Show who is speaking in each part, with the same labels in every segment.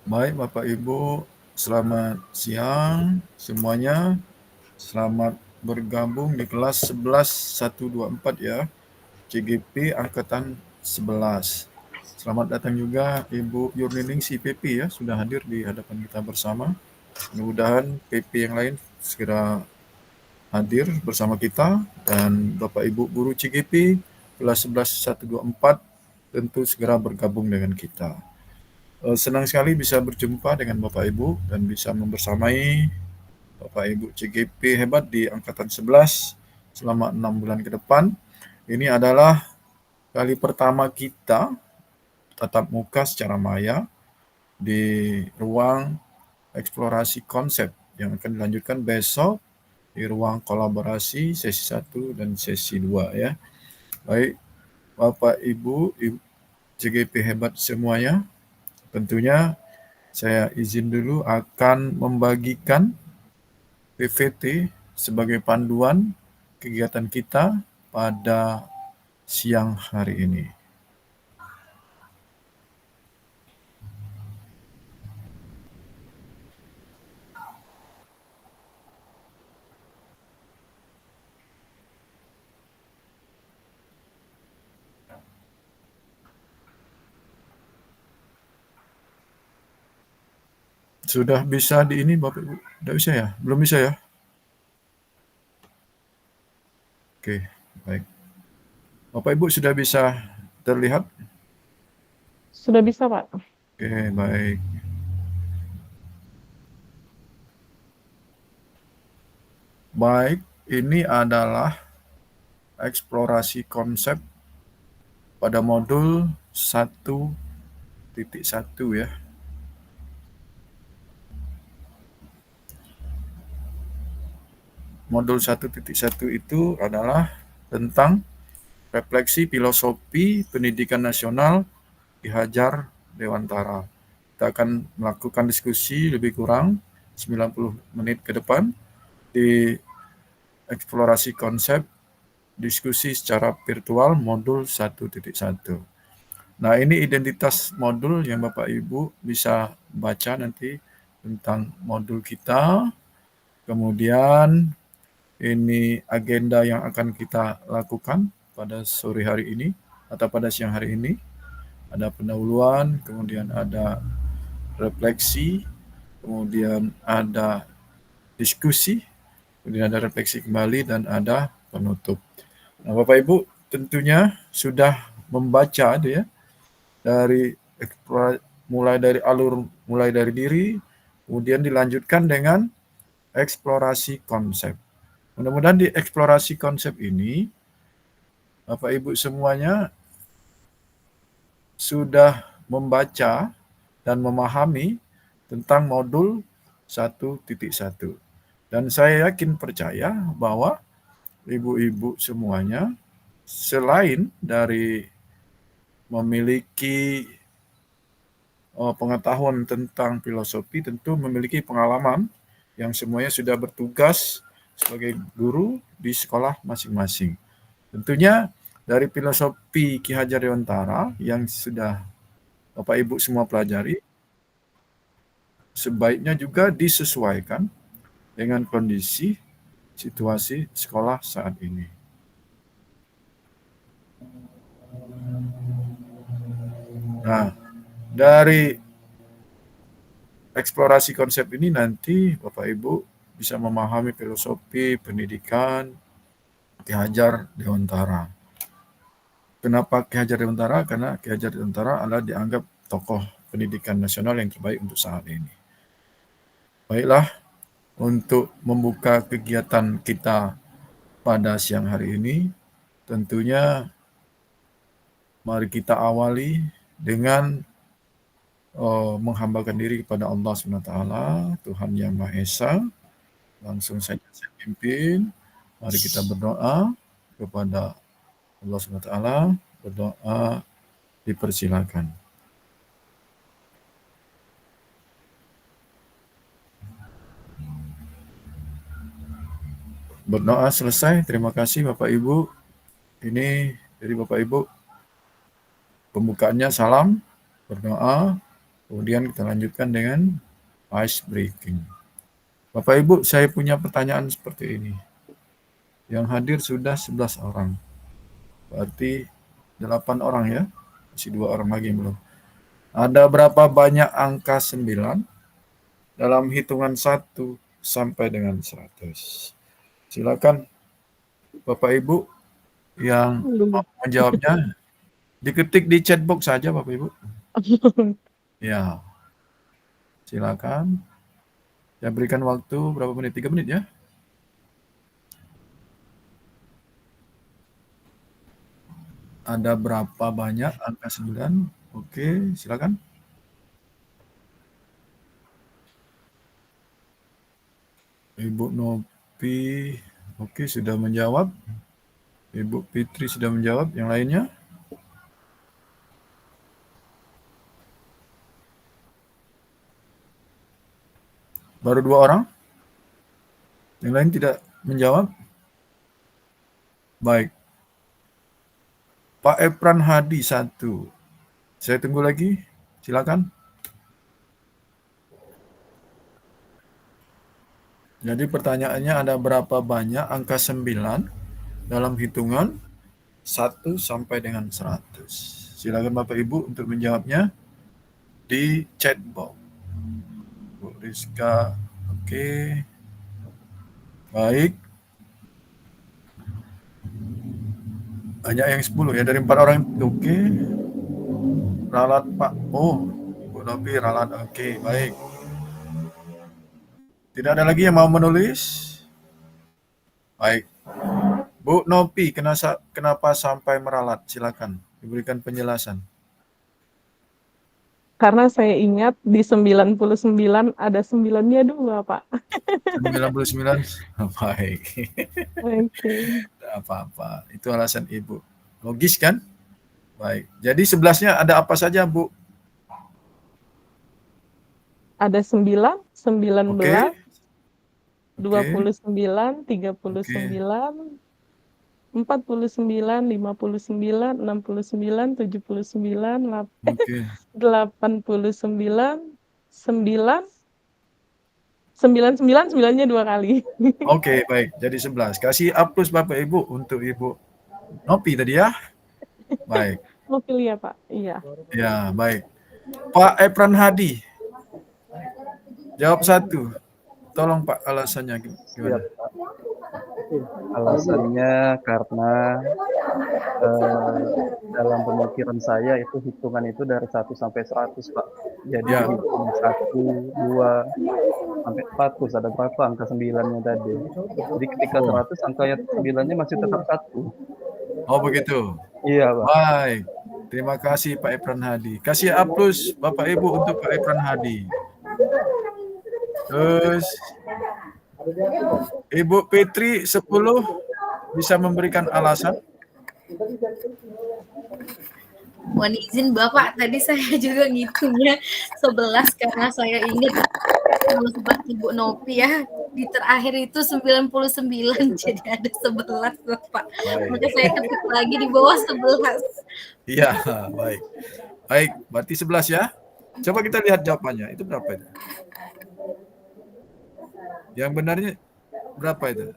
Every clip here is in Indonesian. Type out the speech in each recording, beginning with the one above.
Speaker 1: Baik Bapak Ibu, selamat siang semuanya. Selamat bergabung di kelas 11.124 ya, CGP Angkatan 11. Selamat datang juga Ibu Yurnining CPP ya, sudah hadir di hadapan kita bersama. Mudah-mudahan PP yang lain segera hadir bersama kita, dan Bapak Ibu guru CGP kelas 11.124 tentu segera bergabung dengan kita. Senang sekali bisa berjumpa dengan Bapak Ibu dan bisa membersamai Bapak Ibu CGP hebat di Angkatan 11 selama 6 bulan ke depan. Ini adalah kali pertama kita tatap muka secara maya di ruang eksplorasi konsep yang akan dilanjutkan besok di ruang kolaborasi sesi 1 dan sesi 2 ya. Baik, Bapak Ibu CGP hebat semuanya, tentunya saya izin dulu akan membagikan PPT sebagai panduan kegiatan kita pada siang hari ini. Sudah bisa di ini Bapak Ibu? Tidak bisa ya? Belum bisa ya? Oke, baik. Bapak Ibu sudah bisa terlihat?
Speaker 2: Sudah bisa, Pak.
Speaker 1: Oke, baik. Baik, ini adalah eksplorasi konsep pada modul 1.1 ya. Modul 1.1 itu adalah tentang refleksi filosofi pendidikan nasional Ki Hajar Dewantara. Kita akan melakukan diskusi lebih kurang 90 menit ke depan di eksplorasi konsep diskusi secara virtual modul 1.1. Nah, ini identitas modul yang Bapak Ibu bisa baca nanti tentang modul kita. Kemudian ini agenda yang akan kita lakukan pada sore hari ini atau pada siang hari ini. Ada pendahuluan, kemudian ada refleksi, kemudian ada diskusi, kemudian ada refleksi kembali, dan ada penutup. Nah, Bapak Ibu tentunya sudah membaca ya, dari mulai dari diri, kemudian dilanjutkan dengan eksplorasi konsep. Mudah-mudahan di eksplorasi konsep ini Bapak Ibu semuanya sudah membaca dan memahami tentang modul 1.1. Dan saya yakin percaya bahwa ibu-ibu semuanya selain dari memiliki pengetahuan tentang filosofi, tentu memiliki pengalaman yang semuanya sudah bertugas sebagai guru di sekolah masing-masing. Tentunya dari filosofi Ki Hajar Dewantara yang sudah Bapak Ibu semua pelajari, sebaiknya juga disesuaikan dengan kondisi situasi sekolah saat ini. Nah, dari eksplorasi konsep ini nanti Bapak Ibu bisa memahami filosofi pendidikan Ki Hajar Dewantara. Kenapa Ki Hajar Dewantara? Karena Ki Hajar Dewantara adalah dianggap tokoh pendidikan nasional yang terbaik untuk saat ini. Baiklah, untuk membuka kegiatan kita pada siang hari ini, tentunya mari kita awali dengan menghambakan diri kepada Allah SWT, Tuhan Yang Maha Esa. Langsung saja saya pimpin. Mari kita berdoa kepada Allah SWT. Berdoa dipersilakan. Berdoa selesai. Terima kasih Bapak Ibu. Ini dari Bapak Ibu. Pembukaannya salam, berdoa, Kemudian kita lanjutkan dengan ice breaking. Bapak Ibu, saya punya pertanyaan seperti ini. Yang hadir sudah 11 orang. Berarti 8 orang ya. Masih 2 orang lagi yang belum. Ada berapa banyak angka 9 dalam hitungan 1 sampai dengan 100? Silakan Bapak Ibu yang mau menjawabnya. Diketik di chat box saja Bapak Ibu. Ya, silakan. Saya berikan waktu berapa menit? 3 menit ya. Ada berapa banyak angka 9? Oke, silakan. Ibu Nopi, oke, sudah menjawab. Ibu Fitri sudah menjawab. Yang lainnya? Baru 2 orang? Yang lain tidak menjawab? Baik. Pak Epran Hadi 1. Saya tunggu lagi. Silakan. Jadi pertanyaannya ada berapa banyak angka 9 dalam hitungan 1 sampai dengan 100. Silakan Bapak Ibu untuk menjawabnya di chat box. Bu Rizka, oke. Baik. Banyak yang 10 ya, dari 4 orang. Oke. Ralat Pak. Oh, Bu Nopi ralat. Oke, baik. Tidak ada lagi yang mau menulis? Baik. Bu Nopi, kenapa sampai meralat? Silakan diberikan penjelasan.
Speaker 2: Karena saya ingat di 99 ada 9-nya 2, Pak.
Speaker 1: 99. Baik.
Speaker 2: Oke.
Speaker 1: Tidak apa-apa. Itu alasan Ibu. Logis kan? Baik. Jadi 11-nya ada apa saja, Bu?
Speaker 2: Ada 9, 19,
Speaker 1: Oke.
Speaker 2: 29,
Speaker 1: Oke.
Speaker 2: 39, 49, 59, 69, 79,
Speaker 1: Oke.
Speaker 2: 89, 9, 99, 9-nya 2 kali.
Speaker 1: Oke, baik. Jadi 11. Kasih aplaus Bapak Ibu untuk Ibu Nopi tadi ya. Baik.
Speaker 2: Mau pilih ya, Pak? Iya.
Speaker 1: Ya, baik. Pak Epran Hadi. Jawab 1. Tolong Pak, alasannya gimana?
Speaker 3: Siap, Pak. Alasannya karena dalam pemikiran saya itu hitungan itu dari 1 sampai 100, Pak. Jadi
Speaker 1: Ya.
Speaker 3: hitung 1, 2, sampai 100. Ada berapa angka 9-nya tadi. Jadi ketika 100 angka 9-nya masih tetap 1.
Speaker 1: Oh begitu.
Speaker 3: Iya, Pak.
Speaker 1: Baik. Terima kasih Pak Epran Hadi. Kasih aplaus Bapak Ibu untuk Pak Epran Hadi. Terus Ibu Fitri 10 bisa memberikan alasan?
Speaker 4: Mohon izin Bapak, tadi saya juga ngitungnya 11 karena saya ingat kalau sempat Ibu Nopi ya, di terakhir itu 99 jadi ada 11 Bapak. Maka saya ketik lagi di bawah 11.
Speaker 1: Iya, baik. Baik, berarti 11 ya. Coba kita lihat jawabannya. Itu berapa itu? Yang benarnya berapa itu?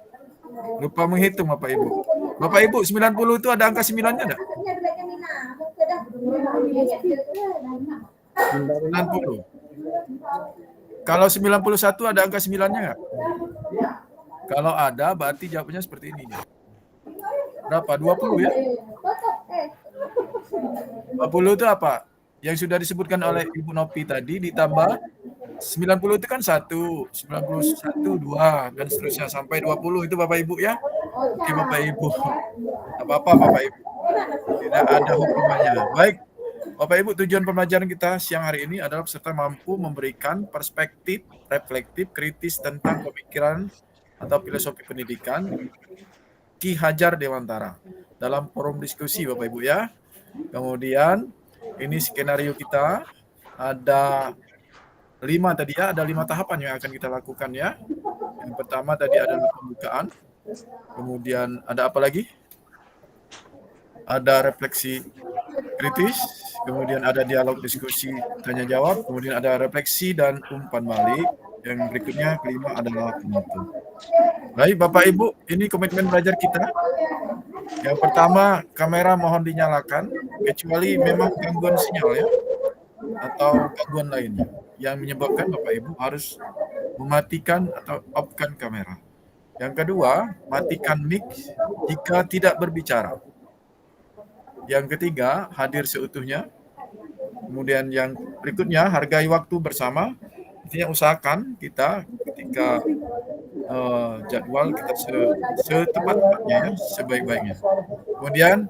Speaker 1: Lupa menghitung Bapak Ibu. Bapak Ibu, 90 itu ada angka 9-nya enggak? 90. Kalau 91 ada angka 9-nya enggak? Kalau ada, berarti jawabannya seperti ini. Berapa? 20 ya? 20 itu apa? Yang sudah disebutkan oleh Ibu Nopi tadi ditambah 90 itu kan 1, 91, 2, dan seterusnya sampai 20 itu Bapak Ibu ya. Oke Bapak Ibu. Apa-apa Bapak Ibu. Tidak ada hukumannya. Baik. Bapak Ibu, tujuan pembelajaran kita siang hari ini adalah peserta mampu memberikan perspektif reflektif kritis tentang pemikiran atau filosofi pendidikan Ki Hajar Dewantara dalam forum diskusi Bapak Ibu ya. Kemudian ini skenario kita ada 5 tadi ya, ada 5 tahapan yang akan kita lakukan ya. Yang pertama tadi adalah pembukaan. Kemudian ada apa lagi? Ada refleksi kritis. kemudian ada dialog diskusi tanya jawab, kemudian ada refleksi dan umpan balik. Yang berikutnya kelima adalah penutup. Baik Bapak Ibu, ini komitmen belajar kita. Yang pertama, kamera mohon dinyalakan, kecuali memang gangguan sinyal ya, atau gangguan lainnya yang menyebabkan Bapak Ibu harus mematikan atau off-kan kamera. Yang kedua, matikan mic jika tidak berbicara. Yang ketiga, hadir seutuhnya. Kemudian yang berikutnya, hargai waktu bersama. Intinya usahakan kita ketika jadwal kita setepat-tepatnya, ya, sebaik-baiknya. Kemudian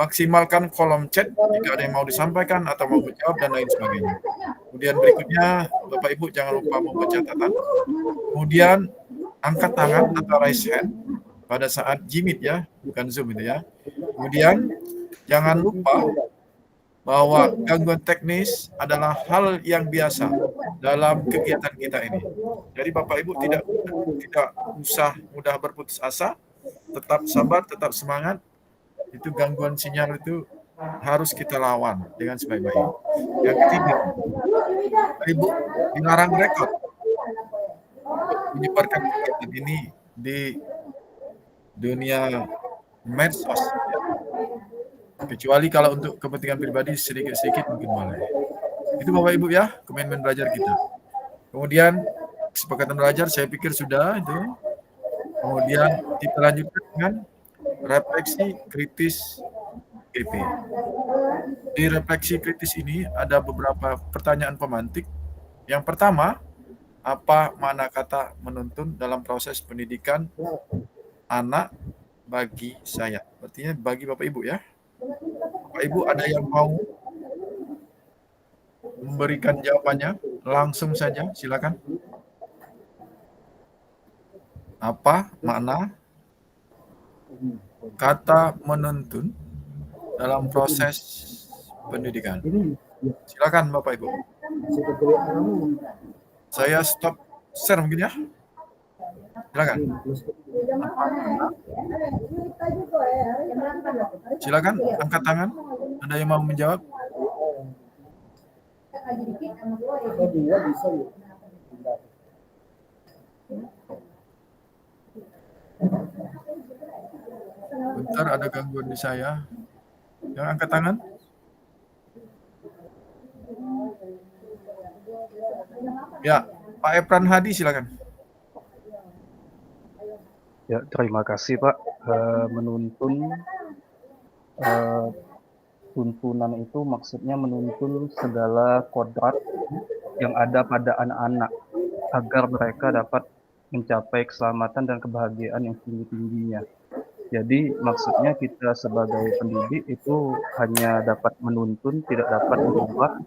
Speaker 1: maksimalkan kolom chat jika ada yang mau disampaikan atau mau menjawab dan lain sebagainya. Kemudian berikutnya, Bapak Ibu jangan lupa membuat catatan. Kemudian angkat tangan atau raise hand pada saat Jimit ya, bukan Zoom itu ya. Kemudian jangan lupa bahwa gangguan teknis adalah hal yang biasa dalam kegiatan kita ini. Jadi Bapak Ibu tidak usah mudah berputus asa, tetap sabar, tetap semangat. Itu gangguan sinyal itu harus kita lawan dengan sebaik-baiknya. Yang ketiga, Ibu dilarang rekod menyebarkan kegiatan ini di dunia medsos. Kecuali kalau untuk kepentingan pribadi sedikit-sedikit mungkin boleh. Itu Bapak Ibu ya, komitmen belajar kita. Kemudian kesepakatan belajar saya pikir sudah itu. Kemudian kita lanjutkan dengan refleksi kritis GP. Di refleksi kritis ini ada beberapa pertanyaan pemantik. Yang pertama, apa makna kata menuntun dalam proses pendidikan anak bagi saya? Artinya bagi Bapak Ibu ya. Bapak Ibu ada yang mau memberikan jawabannya? Langsung saja, silakan. Apa makna kata menuntun dalam proses pendidikan? Silakan Bapak Ibu. Saya stop share mungkin ya. Silakan. Silakan angkat tangan. Ada yang mau menjawab? Bentar, ada gangguan di saya. Yang angkat tangan. Ya, Pak Epran Hadi silakan.
Speaker 3: Ya, terima kasih Pak. Menuntun, tuntunan itu maksudnya menuntun segala kodrat yang ada pada anak-anak agar mereka dapat mencapai keselamatan dan kebahagiaan yang tinggi-tingginya. Jadi maksudnya kita sebagai pendidik itu hanya dapat menuntun, tidak dapat merubah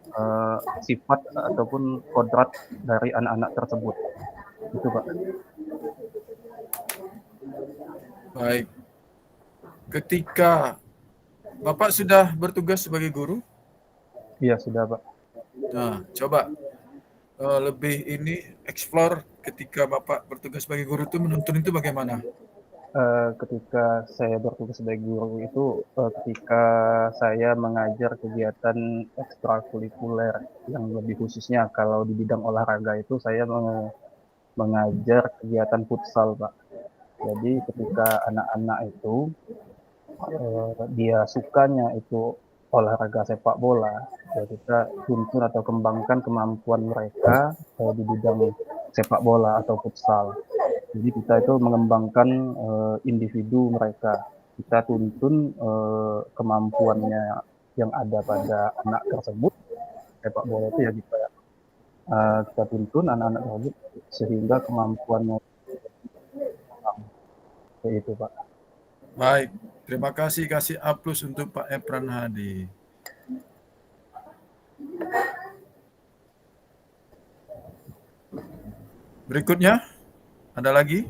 Speaker 3: sifat ataupun kodrat dari anak-anak tersebut. Itu Pak.
Speaker 1: Baik. Ketika Bapak sudah bertugas sebagai guru?
Speaker 3: Iya, sudah Pak.
Speaker 1: Nah, coba lebih ini explore ketika Bapak bertugas sebagai guru itu menuntun itu bagaimana?
Speaker 3: Ketika saya bertugas sebagai guru itu ketika saya mengajar kegiatan ekstrakurikuler yang lebih khususnya kalau di bidang olahraga itu saya mengajar kegiatan futsal Pak. Jadi ketika anak-anak itu dia sukanya itu olahraga sepak bola, ya kita tuntun atau kembangkan kemampuan mereka di bidang sepak bola atau futsal. Jadi kita itu mengembangkan individu mereka. Kita tuntun kemampuannya yang ada pada anak tersebut. Sepak bola itu ya kita tuntun anak-anak tersebut sehingga kemampuannya itu Pak.
Speaker 1: Baik, terima kasih. Kasih aplaus untuk Pak Epran Hadi. Berikutnya, ada lagi?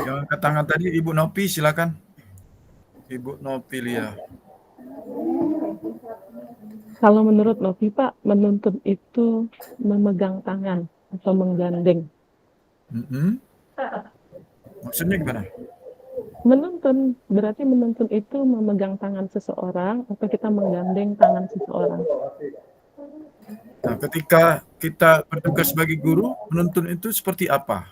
Speaker 1: Yang angkat tangan tadi Ibu Nopi, silakan. Ibu Nopi Lia.
Speaker 2: Kalau menurut Novi, Pak, menuntun itu memegang tangan atau menggandeng.
Speaker 1: Maksudnya gimana?
Speaker 2: Menuntun, berarti menuntun itu memegang tangan seseorang atau kita menggandeng tangan seseorang.
Speaker 1: Nah, ketika kita bertugas sebagai guru, menuntun itu seperti apa?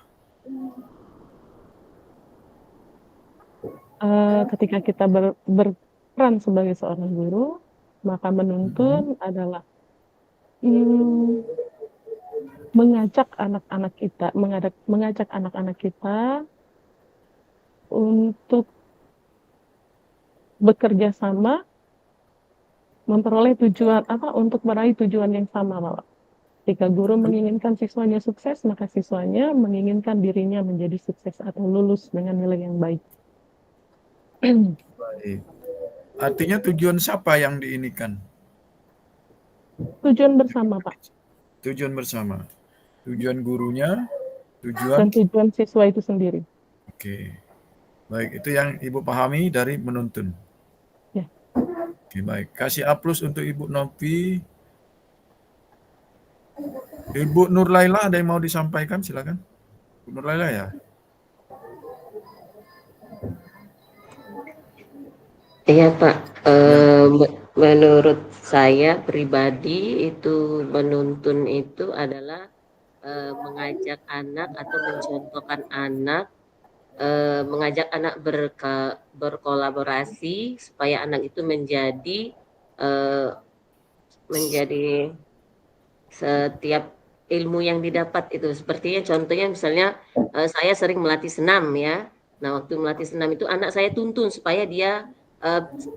Speaker 2: Ketika kita berperan sebagai seorang guru, maka menuntun adalah mengajak anak-anak kita untuk bekerja sama memperoleh tujuan untuk meraih tujuan yang sama, Bapak. Ketika guru menginginkan siswanya sukses, maka siswanya menginginkan dirinya menjadi sukses atau lulus dengan nilai yang baik.
Speaker 1: Baik. Artinya tujuan siapa yang diinikan?
Speaker 2: Tujuan bersama, Pak.
Speaker 1: Tujuan bersama. Tujuan gurunya,
Speaker 2: Dan tujuan siswa itu sendiri.
Speaker 1: Oke. Baik, itu yang Ibu pahami dari menuntun.
Speaker 2: Ya.
Speaker 1: Oke, baik. Kasih aplaus untuk Ibu Nopi. Ibu Nur Laila ada yang mau disampaikan? Silakan. Ibu Nur Laila ya.
Speaker 5: Iya Pak, menurut saya pribadi itu menuntun itu adalah mengajak anak atau mencontohkan anak, mengajak anak berkolaborasi supaya anak itu menjadi setiap ilmu yang didapat itu. Sepertinya contohnya misalnya saya sering melatih senam ya. Nah waktu melatih senam itu anak saya tuntun supaya dia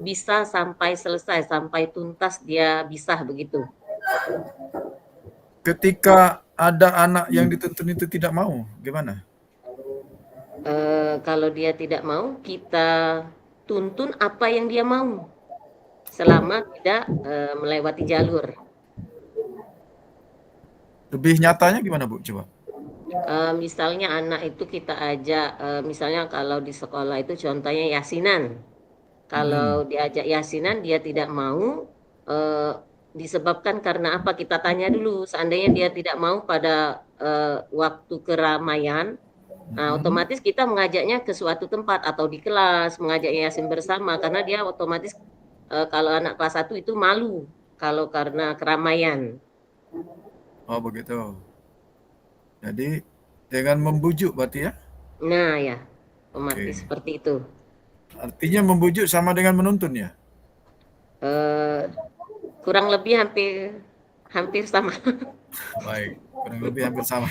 Speaker 5: bisa sampai selesai, sampai tuntas dia bisa begitu.
Speaker 1: Ketika ada anak yang dituntun itu tidak mau, gimana?
Speaker 5: Kalau dia tidak mau, kita tuntun apa yang dia mau, selama tidak melewati jalur.
Speaker 1: Lebih nyatanya gimana Bu? Coba.
Speaker 5: Misalnya anak itu kita ajak, misalnya kalau di sekolah itu contohnya yasinan. Kalau diajak yasinan dia tidak mau, disebabkan karena apa? Kita tanya dulu. Seandainya dia tidak mau pada waktu keramaian, nah otomatis kita mengajaknya ke suatu tempat atau di kelas, mengajaknya yasin bersama karena dia otomatis kalau anak kelas 1 itu malu kalau karena keramaian.
Speaker 1: Oh begitu. Jadi dengan membujuk berarti ya?
Speaker 5: Nah ya, otomatis seperti itu.
Speaker 1: Artinya membujuk sama dengan menuntun ya?
Speaker 5: Kurang lebih hampir sama.
Speaker 1: Baik, kurang lebih hampir sama.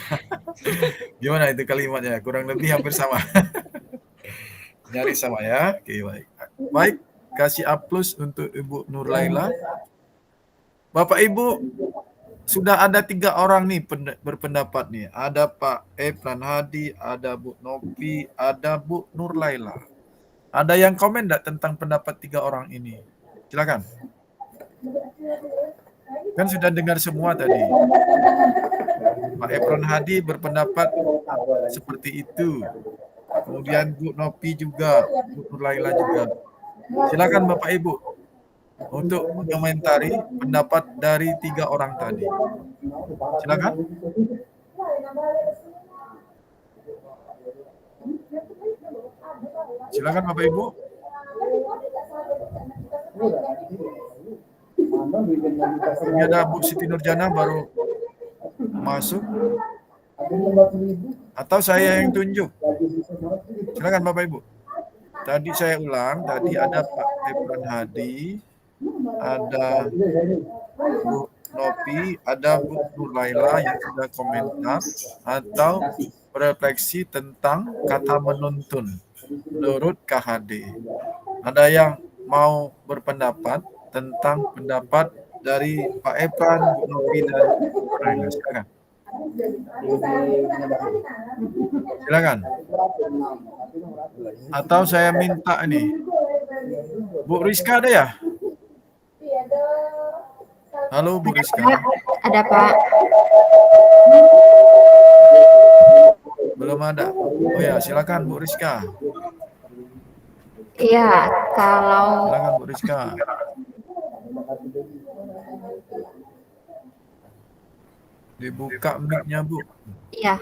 Speaker 1: Gimana itu kalimatnya? Kurang lebih hampir sama. Nyaris sama ya. Oke, baik. Baik, kasih aplaus untuk Ibu Nur Laila. Bapak Ibu, sudah ada 3 orang nih berpendapat nih. Ada Pak Efran Hadi, ada Bu Nopi, ada Bu Nur Laila. Ada yang komen enggak tentang pendapat 3 orang ini? Silakan. Kan sudah dengar semua tadi. Pak Efran Hadi berpendapat seperti itu. Kemudian Bu Nopi juga, Bu Nur Laila juga. Silakan Bapak Ibu untuk mengomentari pendapat dari 3 orang tadi. Silakan. Silakan Bapak Ibu. Ini ada Bu Siti Nurjana baru masuk. Atau saya yang tunjuk. Silakan Bapak Ibu. Tadi saya ulang, tadi ada Pak Efran Hadi, ada Bu Nopi, ada Bu Nur Laila yang sudah komentar atau berefleksi tentang kata menuntun menurut KHD. Ada yang mau berpendapat tentang pendapat dari Pak Efran, Bu Nopi, dan Bu Nur Laila. Silakan. Silakan. Atau saya minta nih, Bu Rizka ada ya? Halo Bu Rizka.
Speaker 6: Ada Pak.
Speaker 1: Belum ada. Oh ya, silakan Bu Rizka.
Speaker 6: Iya, kalau
Speaker 1: Silakan Bu Rizka. Dibuka mic-nya Bu.
Speaker 6: iya,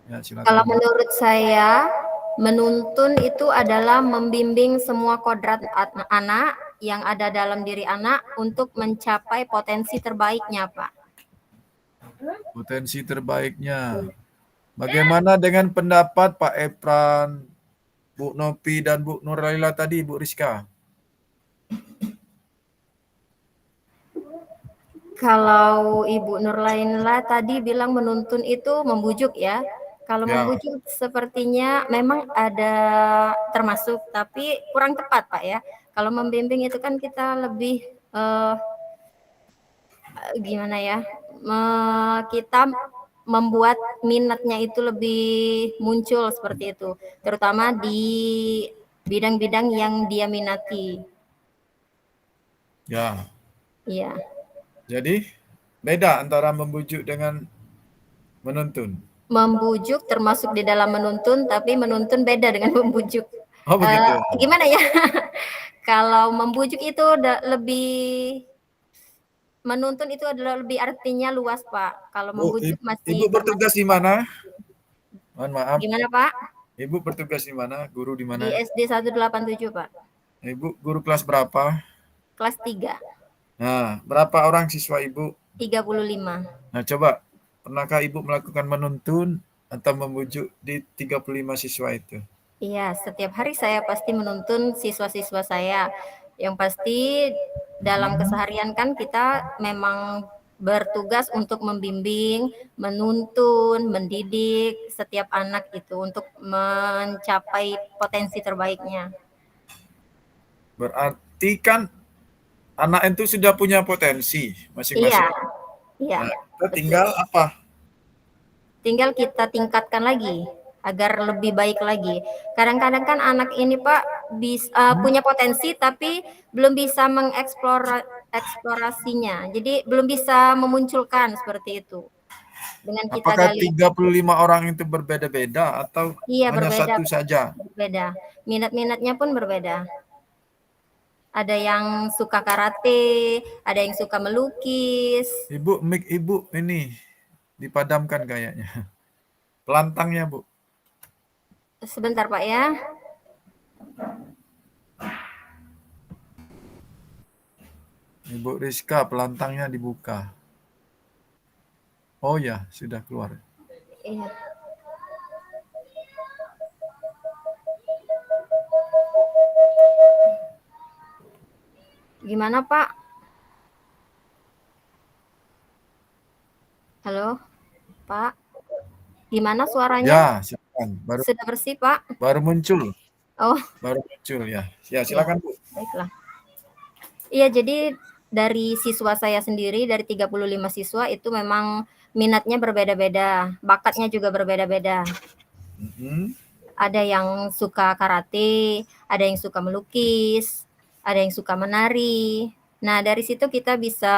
Speaker 1: Ya, silakan.
Speaker 6: kalau menurut saya Menuntun itu adalah membimbing semua kodrat anak yang ada dalam diri anak untuk mencapai potensi terbaiknya, Pak.
Speaker 1: Potensi terbaiknya. Bagaimana dengan pendapat Pak Epran, Bu Nopi, dan Bu Nurlaila tadi, Bu Rizka?
Speaker 6: Kalau Ibu Nurlaila tadi bilang menuntun itu membujuk ya. Kalau
Speaker 1: Ya.
Speaker 6: membujuk sepertinya memang ada termasuk, tapi kurang tepat Pak ya. Kalau membimbing itu kan kita lebih gimana ya? Kita membuat minatnya itu lebih muncul seperti itu, terutama di bidang-bidang yang dia minati.
Speaker 1: Ya.
Speaker 6: Iya.
Speaker 1: Jadi beda antara membujuk dengan menuntun.
Speaker 6: Membujuk termasuk di dalam menuntun, tapi menuntun beda dengan membujuk.
Speaker 1: Oh begitu.
Speaker 6: Gimana ya? Kalau membujuk itu lebih, menuntun itu adalah lebih artinya luas Pak. Kalau
Speaker 1: Bu,
Speaker 6: membujuk
Speaker 1: Ibu
Speaker 6: masih
Speaker 1: bertugas di mana? Mohon maaf.
Speaker 6: Gimana Pak?
Speaker 1: Ibu bertugas di mana? Guru di
Speaker 6: Di
Speaker 1: mana?
Speaker 6: SD 187 Pak.
Speaker 1: Ibu guru kelas berapa?
Speaker 6: Kelas 3.
Speaker 1: Nah, berapa orang siswa Ibu?
Speaker 6: 35.
Speaker 1: Nah, coba, pernahkah Ibu melakukan menuntun atau membujuk di 35 siswa itu?
Speaker 6: Iya, setiap hari saya pasti menuntun siswa-siswa saya. Yang pasti dalam keseharian kan kita memang bertugas untuk membimbing, menuntun, mendidik setiap anak itu untuk mencapai potensi terbaiknya.
Speaker 1: Berarti kan anak itu sudah punya potensi
Speaker 6: Iya,
Speaker 1: masing-masing.
Speaker 6: iya.
Speaker 1: Nah, kita tinggal apa?
Speaker 6: Tinggal kita tingkatkan lagi agar lebih baik lagi. Kadang-kadang kan anak ini Pak punya potensi tapi belum bisa mengeksplorasinya. Jadi belum bisa memunculkan seperti itu. Dengan kita
Speaker 1: Apakah
Speaker 6: gali.
Speaker 1: 35 orang itu berbeda-beda atau
Speaker 6: Iya,
Speaker 1: hanya
Speaker 6: berbeda,
Speaker 1: satu
Speaker 6: Pak.
Speaker 1: saja?
Speaker 6: Berbeda. Minat-minatnya pun berbeda. Ada yang suka karate, ada yang suka melukis.
Speaker 1: Ibu, mic Ibu ini dipadamkan kayaknya. Pelantangnya, Bu.
Speaker 6: Sebentar Pak ya.
Speaker 1: Ibu Rizka, pelantangnya dibuka. Oh ya, sudah keluar.
Speaker 6: Iya. Gimana Pak? Halo, Pak. Gimana suaranya?
Speaker 1: Ya, silakan.
Speaker 6: Sudah bersih Pak?
Speaker 1: Baru muncul.
Speaker 6: Oh.
Speaker 1: Baru muncul ya. Ya, silakan Bu.
Speaker 6: Baiklah. Iya, jadi dari siswa saya sendiri, dari 35 siswa itu memang minatnya berbeda-beda, bakatnya juga berbeda-beda. Ada yang suka karate, ada yang suka melukis, ada yang suka menari. Nah, dari situ kita bisa,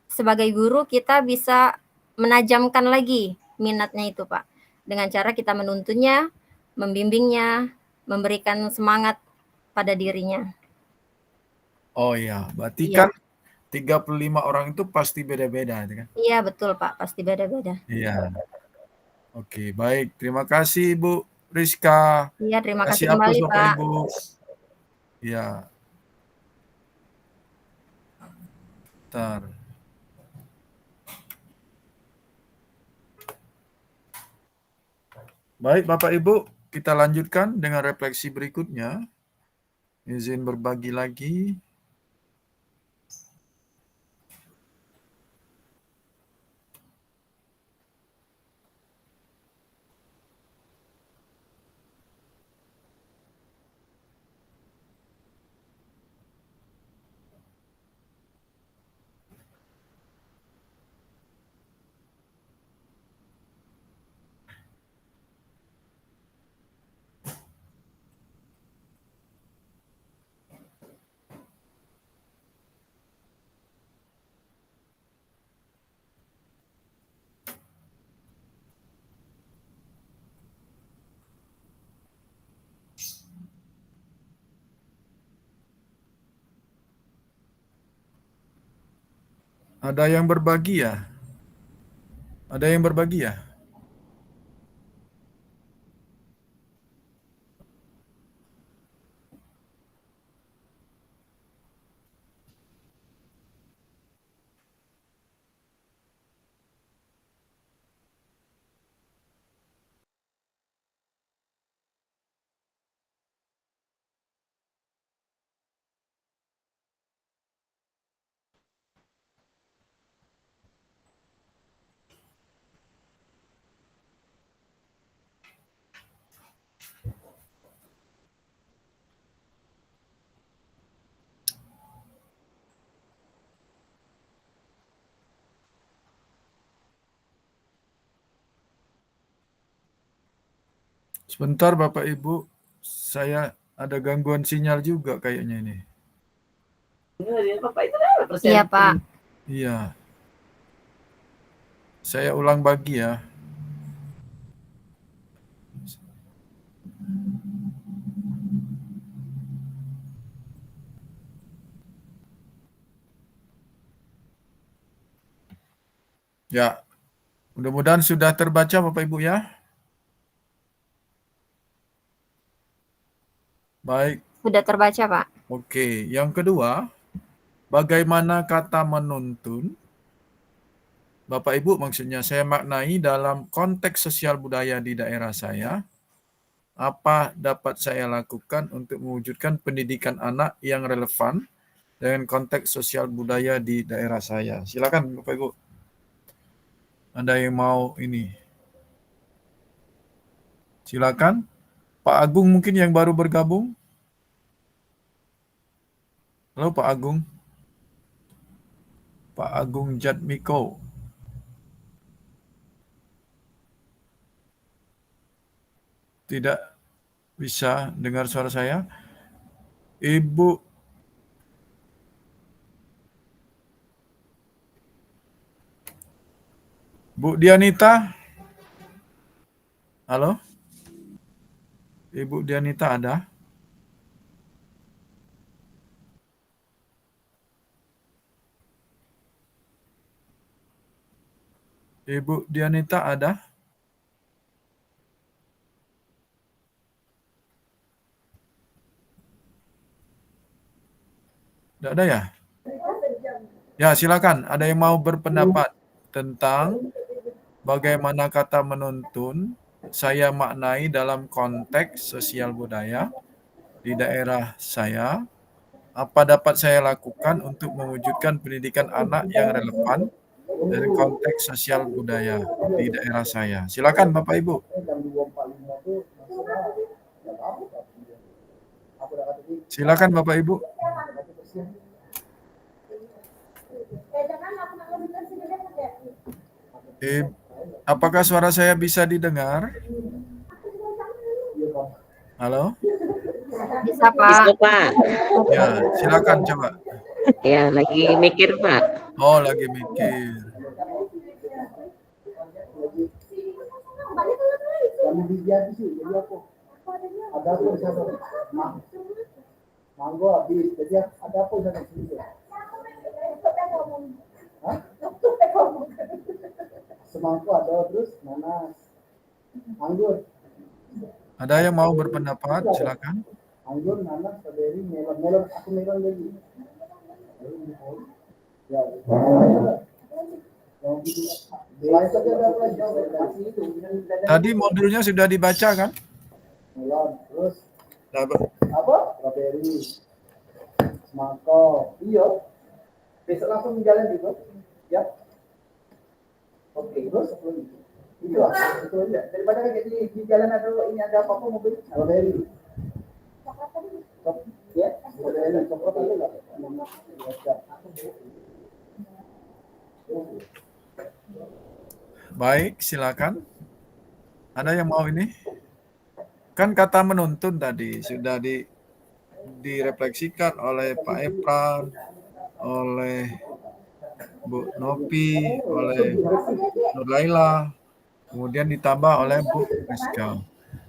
Speaker 6: sebagai guru kita bisa menajamkan lagi minatnya itu Pak. Dengan cara kita menuntunnya, membimbingnya, memberikan semangat pada dirinya.
Speaker 1: Oh iya, berarti
Speaker 6: Iya.
Speaker 1: kan 35 orang itu pasti beda-beda kan?
Speaker 6: Iya, betul Pak, pasti beda-beda.
Speaker 1: Iya. Oke, baik. Terima kasih Bu Rizka.
Speaker 6: Iya, terima kasih
Speaker 1: Kasih
Speaker 6: kembali
Speaker 1: aplaus Bapak
Speaker 6: Pak.
Speaker 1: Ibu. Ya. Bentar. Baik Bapak Ibu, kita lanjutkan dengan refleksi berikutnya. Izin berbagi lagi. Ada yang berbagi ya? Ada yang berbagi ya? Sebentar Bapak Ibu, saya ada gangguan sinyal juga kayaknya ini.
Speaker 6: Iya, Pak.
Speaker 1: Iya. Saya ulang bagi ya. Ya, mudah-mudahan sudah terbaca Bapak Ibu ya. Baik,
Speaker 6: Sudah terbaca, Pak.
Speaker 1: oke. Yang kedua, bagaimana kata menuntun? Bapak Ibu maksudnya saya maknai dalam konteks sosial budaya di daerah saya, apa dapat saya lakukan untuk mewujudkan pendidikan anak yang relevan dengan konteks sosial budaya di daerah saya? Silakan Bapak Ibu. Ada yang mau ini? Silakan. Pak Agung mungkin yang baru bergabung. Halo Pak Agung. Pak Agung Jatmiko. Tidak bisa dengar suara saya. Ibu Bu Dianita. Halo? Ibu Dianita ada? Ibu Dianita ada? Tidak ada ya? Ya, silakan. Ada yang mau berpendapat tentang bagaimana kata menuntun saya maknai dalam konteks sosial budaya di daerah saya? Apa dapat saya lakukan untuk mewujudkan pendidikan anak yang relevan dari konteks sosial budaya di daerah saya? Silakan Bapak Ibu. Silakan Bapak Ibu. Apakah suara saya bisa didengar? Halo?
Speaker 6: Bisa,
Speaker 5: Bisa,
Speaker 6: Pak.
Speaker 5: Pak.
Speaker 1: Ya, silakan coba.
Speaker 5: Ya, lagi mikir, Pak.
Speaker 1: Oh, lagi mikir.
Speaker 7: Manggo habis, jadi ada apa di sini? Hah? Semangko ada, terus nanas, anggur.
Speaker 1: Ada yang mau berpendapat? Silakan.
Speaker 7: Anggur, nanas, strawberry, melon, aku melon lagi. Ya.
Speaker 1: Tadi modulnya sudah dibaca kan?
Speaker 7: Melon, terus
Speaker 1: Apa?
Speaker 7: strawberry, semangko. Iya. Besok langsung jalan juga. Ya. Oke, terus itu aja. Daripada kayak di jalan ada ini ada apa-apa mobil strawberry. Ya, strawberry coklat ada nggak?
Speaker 1: Baik, silakan. Ada yang mau ini? Kan kata menuntun tadi sudah direfleksikan oleh Pak Epran, oleh Bu Nopi, oleh Nur Laila, kemudian ditambah oleh Bu Rizka.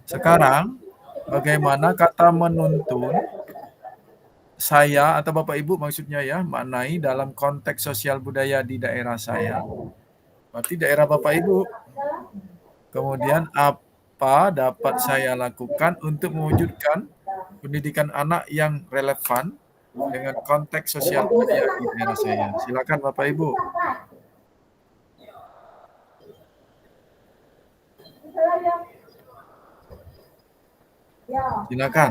Speaker 1: Sekarang, bagaimana kata menuntun saya atau Bapak Ibu maksudnya ya, maknai dalam konteks sosial budaya di daerah saya, berarti daerah Bapak Ibu. Kemudian apa dapat saya lakukan untuk mewujudkan pendidikan anak yang relevan dengan konteks sosial budaya di daerah saya? Silakan Bapak Ibu. Silakan.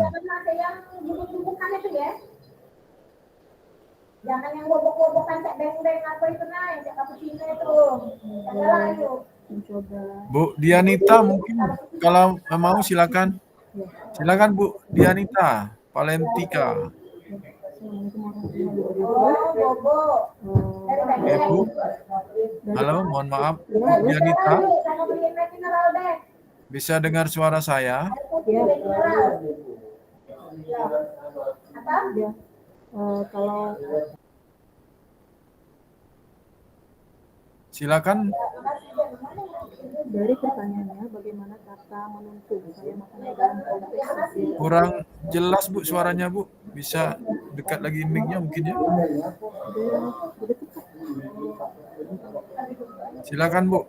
Speaker 8: Jangan yang bobok-bobokan cek beng-beng apa itu nah, yang cek cappuccino itu. Salah yuk.
Speaker 1: Bu Dianita mungkin kalau mau silakan. Silakan Bu Dianita Palentika. Bu. Halo, mohon maaf Bu Dianita. Bisa dengar suara saya?
Speaker 2: Ya,
Speaker 8: Apa?
Speaker 2: ya. Kalau
Speaker 1: Silakan.
Speaker 2: dari pertanyaannya, bagaimana kata menuntun saya maknai dalam konteks sosial?
Speaker 1: Kurang jelas Bu suaranya Bu. Bisa dekat lagi mic-nya mungkin ya. Silakan Bu.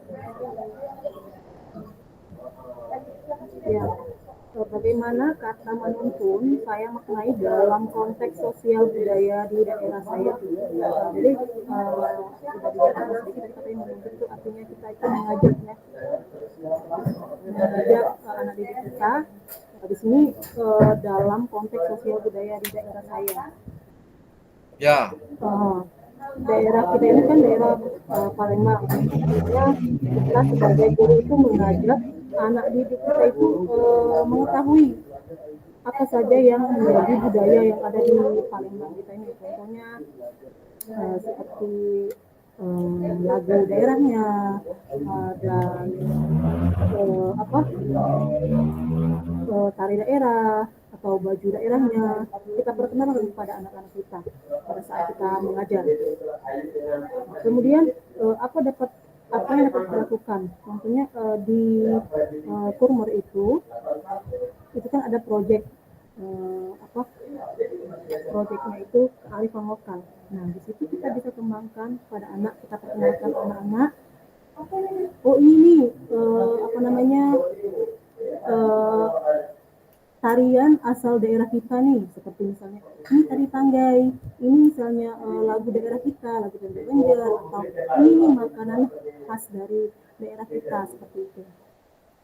Speaker 2: Ya, bagaimana kata menuntun saya maknai dalam konteks sosial budaya di daerah saya. Jadi sudah dijelaskan sedikit tadi katanya menuntun itu artinya kita itu mengajak ya, mengajak anak didik kita. Di sini dalam konteks sosial budaya di daerah saya.
Speaker 1: Ya.
Speaker 2: Daerah kita ini kan daerah Palembang. Artinya kita sebagai guru itu mengajak anak didik kita itu mengetahui apa saja yang menjadi budaya yang ada di Palembang kita ini. Contohnya seperti lagu daerahnya dan tari daerah atau baju daerahnya kita perkenalkan kepada anak-anak kita pada saat kita mengajar. Kemudian apa yang dapat dilakukan? Contohnya di Kurmer itu kan ada proyek proyeknya itu kearifan lokal. Nah di situ kita bisa kembangkan pada anak, kita perkenalkan anak-anak. Oh ini tarian asal daerah kita nih, seperti misalnya ini tari Tanggai, ini misalnya lagu daerah kita, lagu dari Banjar, atau ini makanan khas dari daerah kita, seperti itu.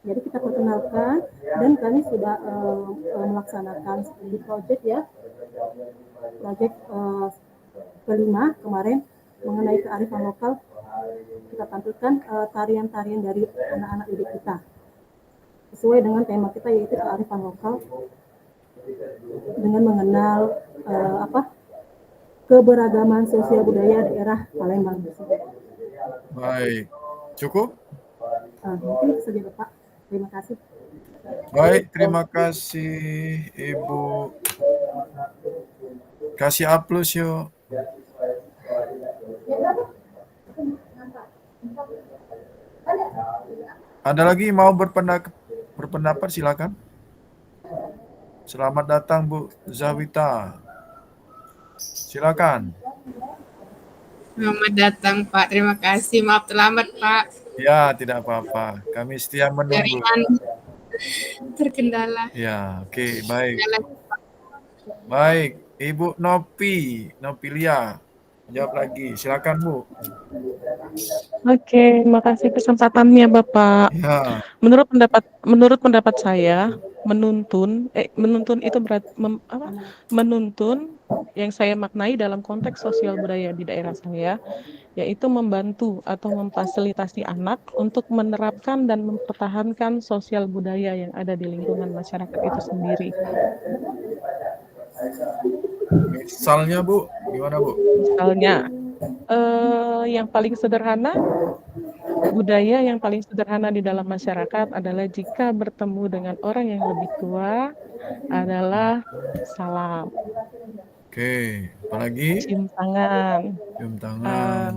Speaker 2: Jadi kita perkenalkan dan kami sudah melaksanakan studi project ya, project kelima kemarin mengenai kearifan lokal. Kita tampilkan tarian-tarian dari anak-anak didik kita sesuai dengan tema kita yaitu kearifan lokal dengan mengenal keberagaman sosial budaya daerah Palembang.
Speaker 1: Baik, cukup?
Speaker 2: Mungkin itu saja Bapak. Terima kasih.
Speaker 1: Baik, terima kasih Ibu. Kasih aplaus yuk. Ada lagi mau berpendapat silakan. Selamat datang Bu Zawita. Silakan.
Speaker 9: Selamat datang Pak, terima kasih. Maaf terlambat Pak.
Speaker 1: Ya, tidak apa-apa. Kami setia menunggu.
Speaker 9: Jaringan terkendala.
Speaker 1: Ya, oke, baik. Baik, Ibu Nopilia. Jawab lagi. Silakan Bu.
Speaker 2: Oke, makasih kesempatannya Bapak.
Speaker 1: Ya.
Speaker 2: Menurut pendapat saya, menuntun itu menuntun yang saya maknai dalam konteks sosial budaya di daerah saya, yaitu membantu atau memfasilitasi anak untuk menerapkan dan mempertahankan sosial budaya yang ada di lingkungan masyarakat itu sendiri.
Speaker 1: Misalnya Bu, gimana Bu?
Speaker 2: Misalnya, yang paling sederhana, budaya yang paling sederhana di dalam masyarakat adalah jika bertemu dengan orang yang lebih tua adalah salam.
Speaker 1: Oke, apalagi?
Speaker 2: Cium tangan.
Speaker 1: Cium tangan.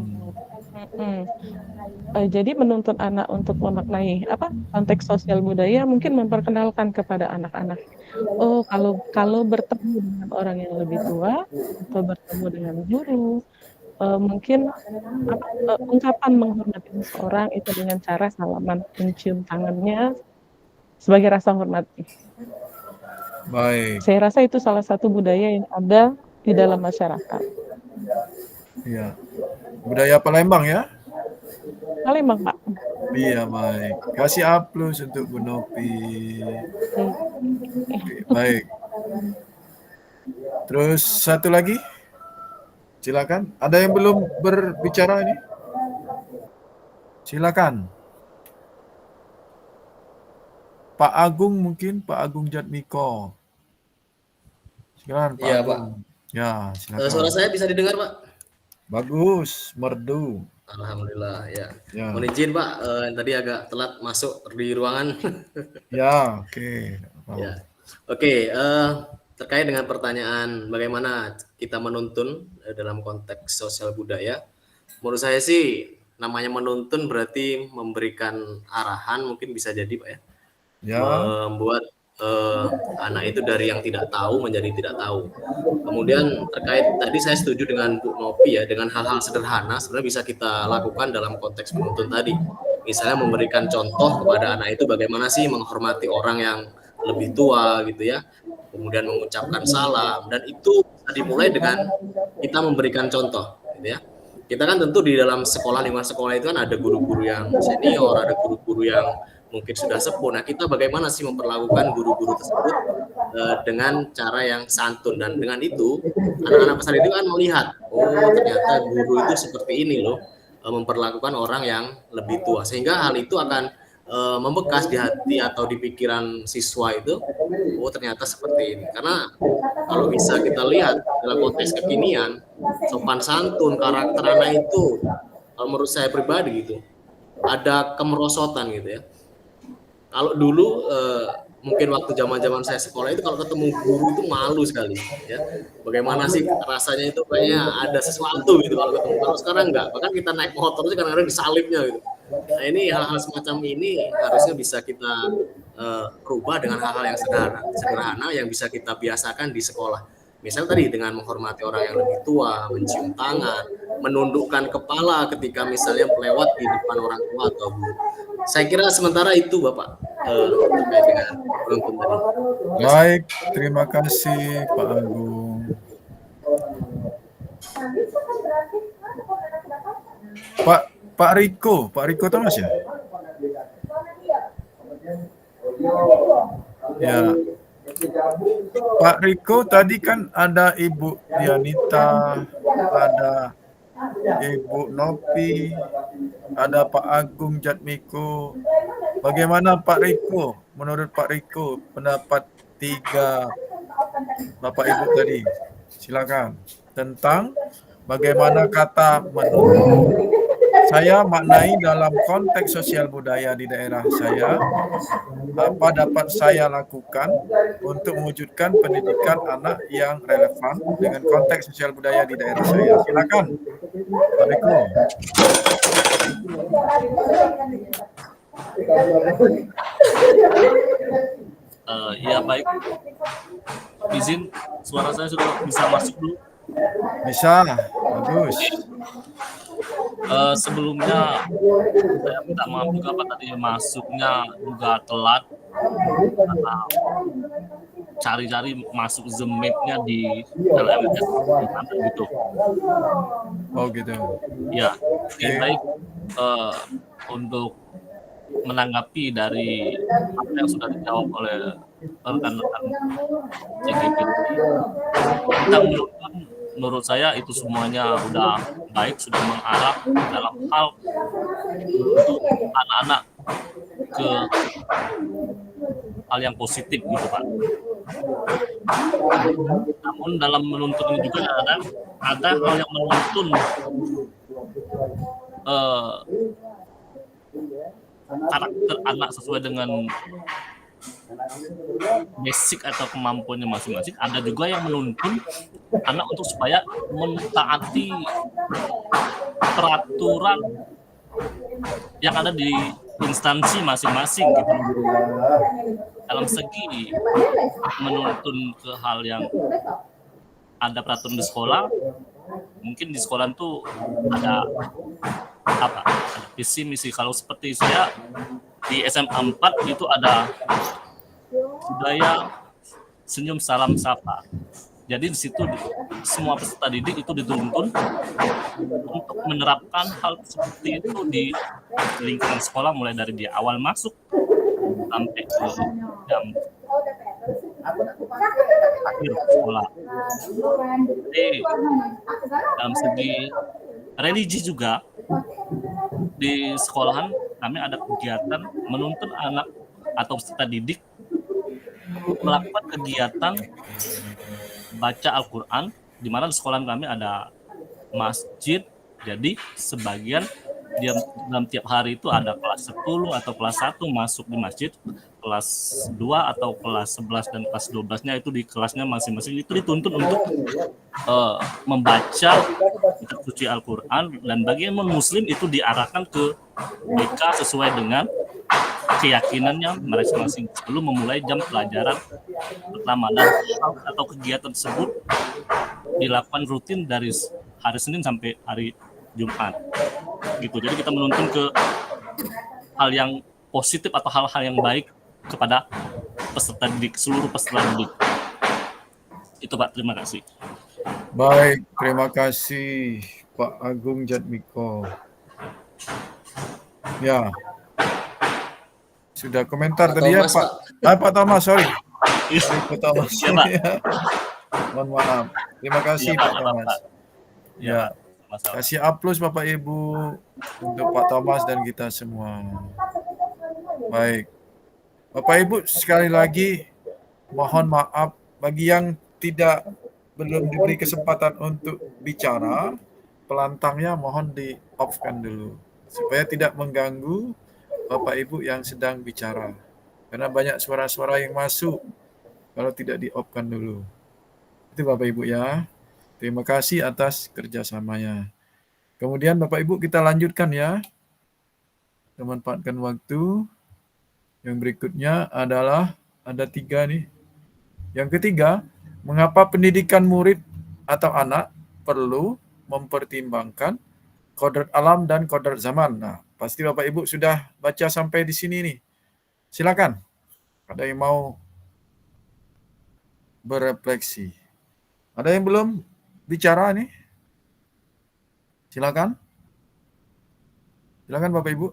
Speaker 2: Jadi menuntun anak untuk memaknai konteks sosial budaya mungkin memperkenalkan kepada anak-anak. Oh, kalau bertemu dengan orang yang lebih tua atau bertemu dengan guru, mungkin ungkapan menghormati seseorang itu dengan cara salaman, mencium tangannya sebagai rasa hormati.
Speaker 1: Baik.
Speaker 2: Saya rasa itu salah satu budaya yang ada di dalam masyarakat.
Speaker 1: Iya. Budaya Palembang ya?
Speaker 2: Palembang, Pak.
Speaker 1: Iya, baik. Kasih aplaus untuk Bu Nopi. Oke, baik. Terus satu lagi? Silakan. Ada yang belum berbicara ini? Silakan. Pak Agung mungkin, Pak Agung Jatmiko. Silakan Pak Agung.
Speaker 10: Pak.
Speaker 1: Ya, silakan.
Speaker 10: Suara saya bisa didengar Pak?
Speaker 1: Bagus, merdu.
Speaker 10: Alhamdulillah ya.
Speaker 1: Ya.
Speaker 10: Mohon izin Pak, tadi agak telat masuk di ruangan.
Speaker 1: Ya, oke.
Speaker 10: Ya. Oke, terkait dengan pertanyaan bagaimana kita menuntun dalam konteks sosial budaya, menurut saya sih namanya menuntun berarti memberikan arahan, mungkin bisa jadi Pak ya.
Speaker 1: Ya.
Speaker 10: Membuat anak itu dari yang tidak tahu menjadi tidak tahu. Kemudian terkait tadi saya setuju dengan Bu Novi ya, dengan hal-hal sederhana sebenarnya bisa kita lakukan dalam konteks menuntun tadi. Misalnya memberikan contoh kepada anak itu bagaimana sih menghormati orang yang lebih tua gitu ya. Kemudian mengucapkan salam, dan itu bisa dimulai dengan kita memberikan contoh gitu ya. Kita kan tentu di dalam sekolah, lingkungan sekolah itu kan ada guru-guru yang senior, ada guru-guru yang mungkin sudah sepuh. Nah, kita bagaimana sih memperlakukan guru-guru tersebut dengan cara yang santun, dan dengan itu anak-anak peserta itu kan melihat, oh ternyata guru itu seperti ini loh, memperlakukan orang yang lebih tua, sehingga hal itu akan membekas di hati atau di pikiran siswa itu, oh ternyata seperti ini. Karena kalau bisa kita lihat dalam konteks kekinian, sopan santun, karakter anak itu, kalau menurut saya pribadi gitu, ada kemerosotan gitu ya. Kalau dulu mungkin waktu zaman-zaman saya sekolah itu kalau ketemu guru itu malu sekali ya. Bagaimana sih rasanya itu, kayaknya ada sesuatu gitu kalau ketemu. Kalau sekarang enggak, bahkan kita naik motor itu kadang-kadang disalibnya gitu. Nah, ini hal-hal semacam ini harusnya bisa kita rubah dengan hal-hal yang sederhana yang bisa kita biasakan di sekolah. Misal tadi dengan menghormati orang yang lebih tua, mencium tangan, menundukkan kepala ketika misalnya melewat di depan orang tua atau guru. Saya kira sementara itu Bapak terkait dengan penuntun tadi.
Speaker 1: Baik, terima kasih Pak Agung. Pak Riko Thomas ya? Ya. Pak Riko, tadi kan ada Ibu Dianita, ada Ibu Novi, ada Pak Agung Jatmiko. Bagaimana Pak Riko? Menurut Pak Riko, pendapat 3 Bapak Ibu tadi. Silakan. Tentang bagaimana kata menuntun saya maknai dalam konteks sosial budaya di daerah saya, apa dapat saya lakukan untuk mewujudkan pendidikan anak yang relevan dengan konteks sosial budaya di daerah saya. Silakan, Pak Riko.
Speaker 11: Ya baik, izin suara saya sudah bisa masuk dulu.
Speaker 1: Bisa, bagus.
Speaker 11: Sebelumnya saya minta maaf juga Pak, tadi masuknya juga telat karena cari-cari masuk Zoom Meet-nya di LMS gitu.
Speaker 1: Oh gitu.
Speaker 11: Ya, oke, baik. Untuk menanggapi dari apa yang sudah dijawab oleh rekan-rekan CGP, menurut saya itu semuanya udah baik, sudah mengarah dalam hal untuk anak-anak ke hal yang positif gitu Pak. Namun dalam menuntun ini juga ada hal yang menuntun karakter anak sesuai dengan basic atau kemampuannya masing-masing. Ada juga yang menuntun anak untuk supaya mentaati peraturan yang ada di instansi masing-masing gitu. Dalam segi menuntun ke hal yang ada peraturan di sekolah, mungkin di sekolah itu ada visi misi. Kalau seperti saya di SMA 4 itu ada budaya senyum salam sapa. Jadi di situ semua peserta didik itu dituntun untuk menerapkan hal seperti itu di lingkungan sekolah, mulai dari dia awal masuk sampai ke jam akhir sekolah. Jadi dalam segi religi juga di sekolahan kami ada kegiatan menuntun anak atau peserta didik melakukan kegiatan baca Al-Quran, di mana di sekolahan kami ada masjid Jadi sebagian dia dalam tiap hari itu ada kelas 10 atau kelas 1 masuk di masjid, kelas 2 atau kelas 11 dan kelas 12-nya itu di kelasnya masing-masing itu dituntut untuk membaca kitab suci Al-Quran, dan bagi yang non-muslim itu diarahkan ke BK sesuai dengan keyakinannya masing-masing sebelum memulai jam pelajaran pertama, dan atau kegiatan tersebut dilakukan rutin dari hari Senin sampai hari Jumat gitu. Jadi kita menuntun ke hal yang positif atau hal-hal yang baik kepada peserta didik, seluruh peserta didik. Itu Pak, terima kasih.
Speaker 1: Baik, terima kasih Pak Agung Jatmiko. Ya, sudah komentar tadi ya Pak Thomas, sorry. Pak Thomas.
Speaker 11: Ya, Pak.
Speaker 1: Mohon maaf. Terima kasih Pak Thomas. Ya, kasih aplaus Bapak Ibu untuk Pak Thomas dan kita semua. Baik, Bapak Ibu sekali lagi mohon maaf bagi yang belum diberi kesempatan untuk bicara, pelantangnya mohon di-off-kan dulu supaya tidak mengganggu Bapak Ibu yang sedang bicara. Karena banyak suara-suara yang masuk kalau tidak di-off-kan dulu. Itu Bapak Ibu ya. Terima kasih atas kerjasamanya. Kemudian Bapak Ibu kita lanjutkan ya. Memanfaatkan waktu. Yang berikutnya adalah ada 3 nih. Yang ketiga, mengapa pendidikan murid atau anak perlu mempertimbangkan kodrat alam dan kodrat zaman. Nah, pasti Bapak Ibu sudah baca sampai di sini nih. Silakan. Ada yang mau berefleksi? Ada yang belum bicara nih? Silakan. Silakan Bapak Ibu.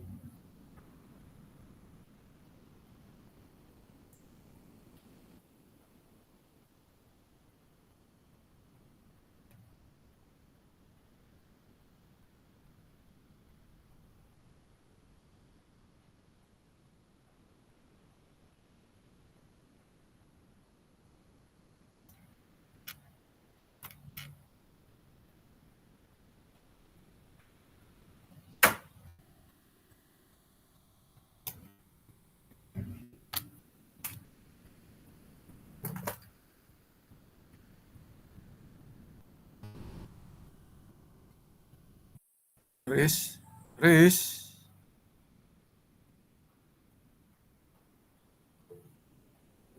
Speaker 1: Riz.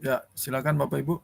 Speaker 1: Ya, silakan Bapak Ibu.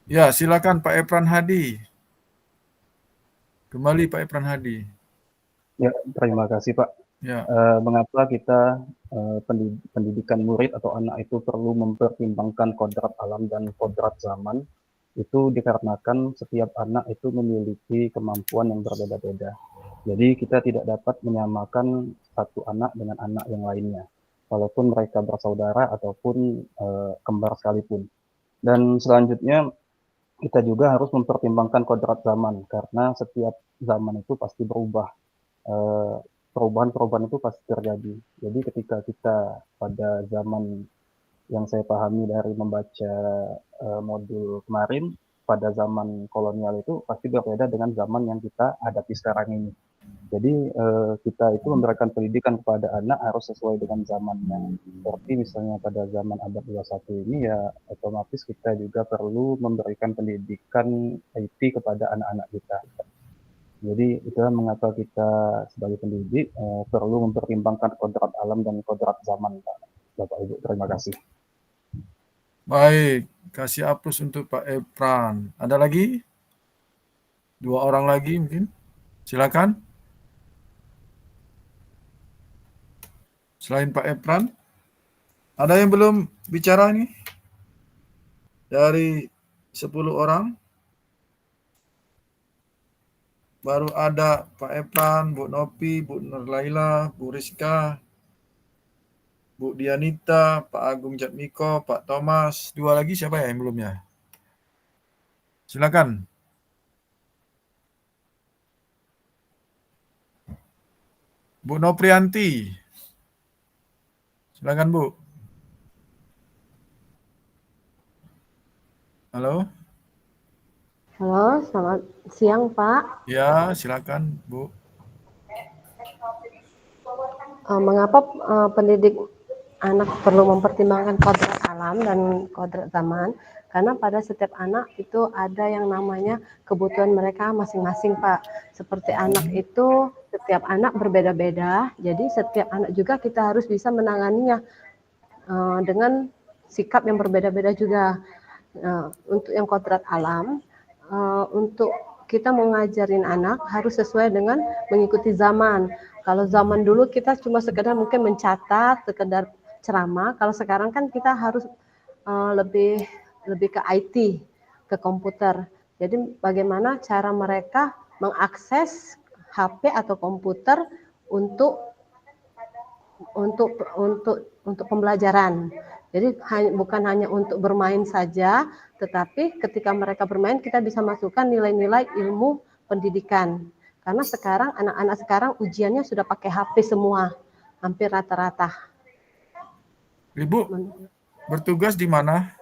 Speaker 1: Ya, silakan Pak Epran Hadi. Kembali Pak Epran Hadi.
Speaker 3: Ya, terima kasih Pak.
Speaker 1: Ya.
Speaker 3: Mengapa kita pendidikan murid atau anak itu perlu mempertimbangkan kodrat alam dan kodrat zaman? Itu dikarenakan setiap anak itu memiliki kemampuan yang berbeda-beda. Jadi kita tidak dapat menyamakan satu anak dengan anak yang lainnya, walaupun mereka bersaudara ataupun kembar sekalipun. Dan selanjutnya kita juga harus mempertimbangkan kodrat zaman, karena setiap zaman itu pasti berubah. Perubahan-perubahan itu pasti terjadi. Jadi ketika kita pada zaman yang saya pahami dari membaca modul kemarin, pada zaman kolonial itu pasti berbeda dengan zaman yang kita hadapi sekarang ini. Jadi kita itu memberikan pendidikan kepada anak harus sesuai dengan zamannya. Seperti misalnya pada zaman abad 21 ini ya otomatis kita juga perlu memberikan pendidikan IT kepada anak-anak kita. Jadi itulah mengapa kita sebagai pendidik perlu mempertimbangkan kodrat alam dan kodrat zaman, Bapak Ibu. Terima kasih.
Speaker 1: Baik, kasih aplaus untuk Pak Epran. Ada lagi? 2 orang lagi mungkin? Silakan. Selain Pak Epran, ada yang belum bicara nih? Dari 10 orang, baru ada Pak Epran, Bu Nopi, Bu Nurlaila, Bu Rizka, Bu Dianita, Pak Agung Jatmiko, Pak Thomas. 2 lagi siapa ya yang belum ya? Silakan. Bu Noprianti. Silakan, Bu. Halo?
Speaker 12: Halo, selamat siang Pak.
Speaker 1: Ya, silakan, Bu.
Speaker 12: Mengapa pendidik anak perlu mempertimbangkan kodrat alam dan kodrat zaman? Karena pada setiap anak itu ada yang namanya kebutuhan mereka masing-masing, Pak. Seperti anak itu, setiap anak berbeda-beda, jadi setiap anak juga kita harus bisa menanganinya dengan sikap yang berbeda-beda juga. Untuk yang kodrat alam, untuk kita mengajarin anak harus sesuai dengan mengikuti zaman. Kalau zaman dulu kita cuma sekedar mungkin mencatat, sekedar ceramah. Kalau sekarang kan kita harus lebih ke IT, ke komputer. Jadi bagaimana cara mereka mengakses HP atau komputer untuk pembelajaran. Jadi bukan hanya untuk bermain saja, tetapi ketika mereka bermain kita bisa masukkan nilai-nilai ilmu pendidikan. Karena sekarang anak-anak sekarang ujiannya sudah pakai HP semua, hampir rata-rata.
Speaker 1: Ibu bertugas di mana?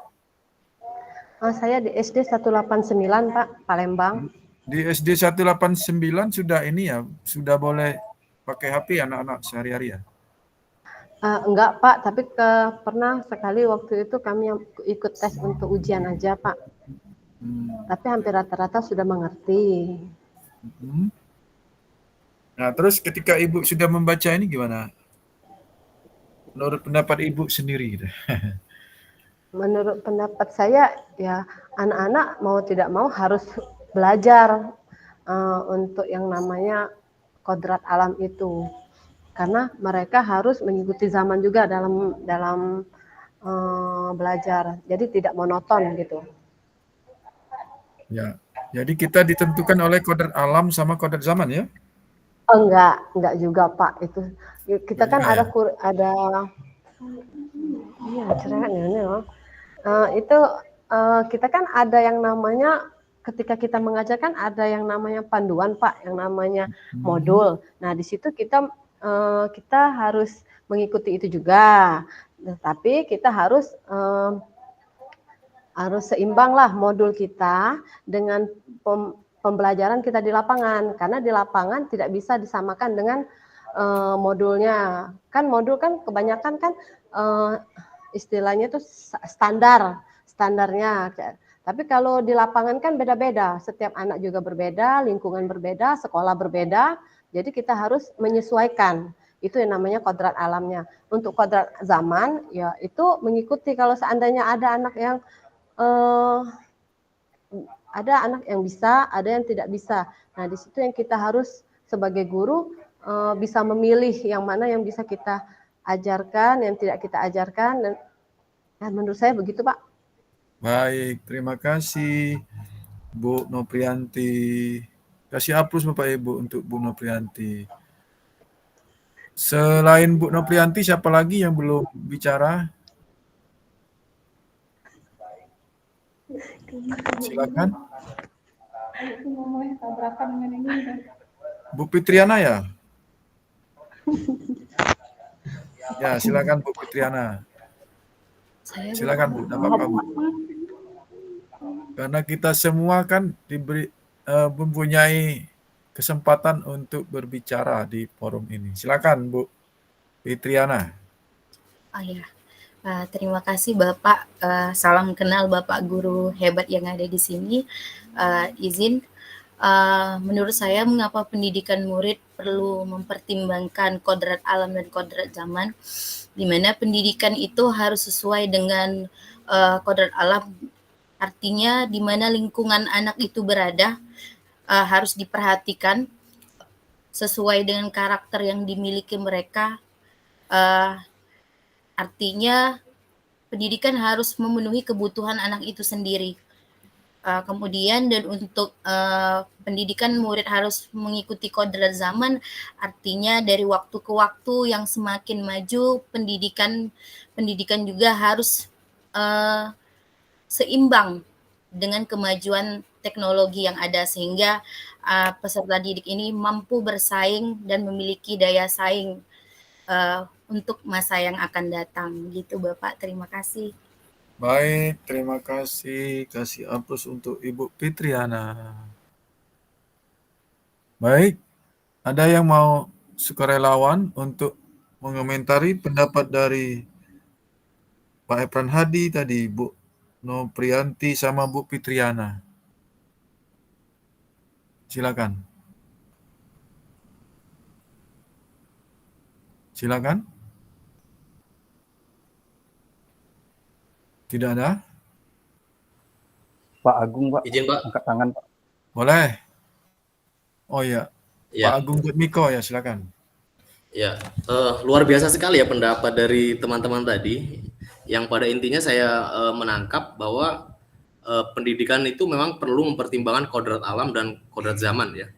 Speaker 12: Saya di SD 189 Pak, Palembang.
Speaker 1: Di SD 189 sudah ini ya, sudah boleh pakai HP anak-anak sehari-hari ya?
Speaker 12: Enggak Pak, tapi pernah sekali waktu itu kami yang ikut tes untuk ujian aja Pak. Tapi hampir rata-rata sudah mengerti.
Speaker 1: Nah, terus ketika Ibu sudah membaca ini gimana? Menurut pendapat Ibu sendiri gitu.
Speaker 12: Menurut pendapat saya, ya anak-anak mau tidak mau harus belajar untuk yang namanya kodrat alam itu. Karena mereka harus mengikuti zaman juga dalam belajar. Jadi tidak monoton gitu.
Speaker 1: Ya, jadi kita ditentukan oleh kodrat alam sama kodrat zaman ya?
Speaker 12: Enggak juga Pak. Itu kita kan ada iya ceritanya loh. Itu kita kan ada yang namanya ketika kita mengajarkan ada yang namanya panduan Pak, yang namanya modul. Nah di situ kita harus mengikuti itu juga, tapi kita harus seimbang lah modul kita dengan pembelajaran kita di lapangan, karena di lapangan tidak bisa disamakan dengan modulnya. Kan modul kan kebanyakan kan istilahnya itu standarnya. Tapi kalau di lapangan kan beda-beda, setiap anak juga berbeda, lingkungan berbeda, sekolah berbeda. Jadi kita harus menyesuaikan. Itu yang namanya kodrat alamnya. Untuk kodrat zaman, ya itu mengikuti kalau seandainya ada anak yang bisa, ada yang tidak bisa. Nah, di situ yang kita harus sebagai guru bisa memilih yang mana yang bisa kita ajarkan, yang tidak kita ajarkan. Dan menurut saya begitu, Pak.
Speaker 1: Baik, terima kasih Bu Noprianti. Kasih aplaus Bapak Ibu untuk Bu Noprianti. Selain Bu Noprianti, siapa lagi yang belum bicara? Silakan. Bu Fitriana ya? Ya, silakan Bu Fitriana. Silakan Bu, tidak apa-apa Bu. Karena kita semua kan diberi mempunyai kesempatan untuk berbicara di forum ini. Silakan Bu Fitriana.
Speaker 4: Oh ya, terima kasih Bapak. Salam kenal Bapak guru hebat yang ada di sini. Menurut saya mengapa pendidikan murid perlu mempertimbangkan kodrat alam dan kodrat zaman, di mana pendidikan itu harus sesuai dengan kodrat alam. Artinya di mana lingkungan anak itu berada harus diperhatikan sesuai dengan karakter yang dimiliki mereka. Artinya pendidikan harus memenuhi kebutuhan anak itu sendiri. Kemudian dan untuk pendidikan murid harus mengikuti kodrat zaman, artinya dari waktu ke waktu yang semakin maju pendidikan juga harus seimbang dengan kemajuan teknologi yang ada, sehingga peserta didik ini mampu bersaing dan memiliki daya saing untuk masa yang akan datang. Gitu Bapak, terima kasih.
Speaker 1: Baik, terima kasih. Kasih aplaus untuk Ibu Fitriana. Baik, ada yang mau sukarelawan untuk mengomentari pendapat dari Pak Epran Hadi tadi, Bu Noprianti sama Bu Fitriana? Silakan. Silakan. Tidak ada?
Speaker 3: Pak Agung, Pak.
Speaker 10: Izin, Pak.
Speaker 3: Angkat tangan, Pak.
Speaker 1: Boleh. Oh ya,
Speaker 10: Ya.
Speaker 1: Pak Agung Jatmiko ya, silakan.
Speaker 10: Ya, luar biasa sekali ya pendapat dari teman-teman tadi. Yang pada intinya saya menangkap bahwa pendidikan itu memang perlu mempertimbangkan kodrat alam dan kodrat zaman ya.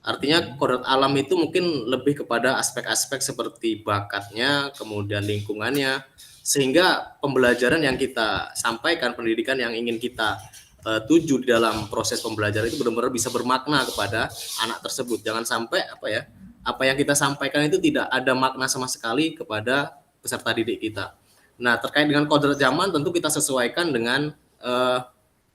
Speaker 10: Artinya kodrat alam itu mungkin lebih kepada aspek-aspek seperti bakatnya, kemudian lingkungannya, sehingga pembelajaran yang kita sampaikan, pendidikan yang ingin kita tuju di dalam proses pembelajaran itu benar-benar bisa bermakna kepada anak tersebut. Jangan sampai apa yang kita sampaikan itu tidak ada makna sama sekali kepada peserta didik kita. Nah, terkait dengan kodrat zaman tentu kita sesuaikan dengan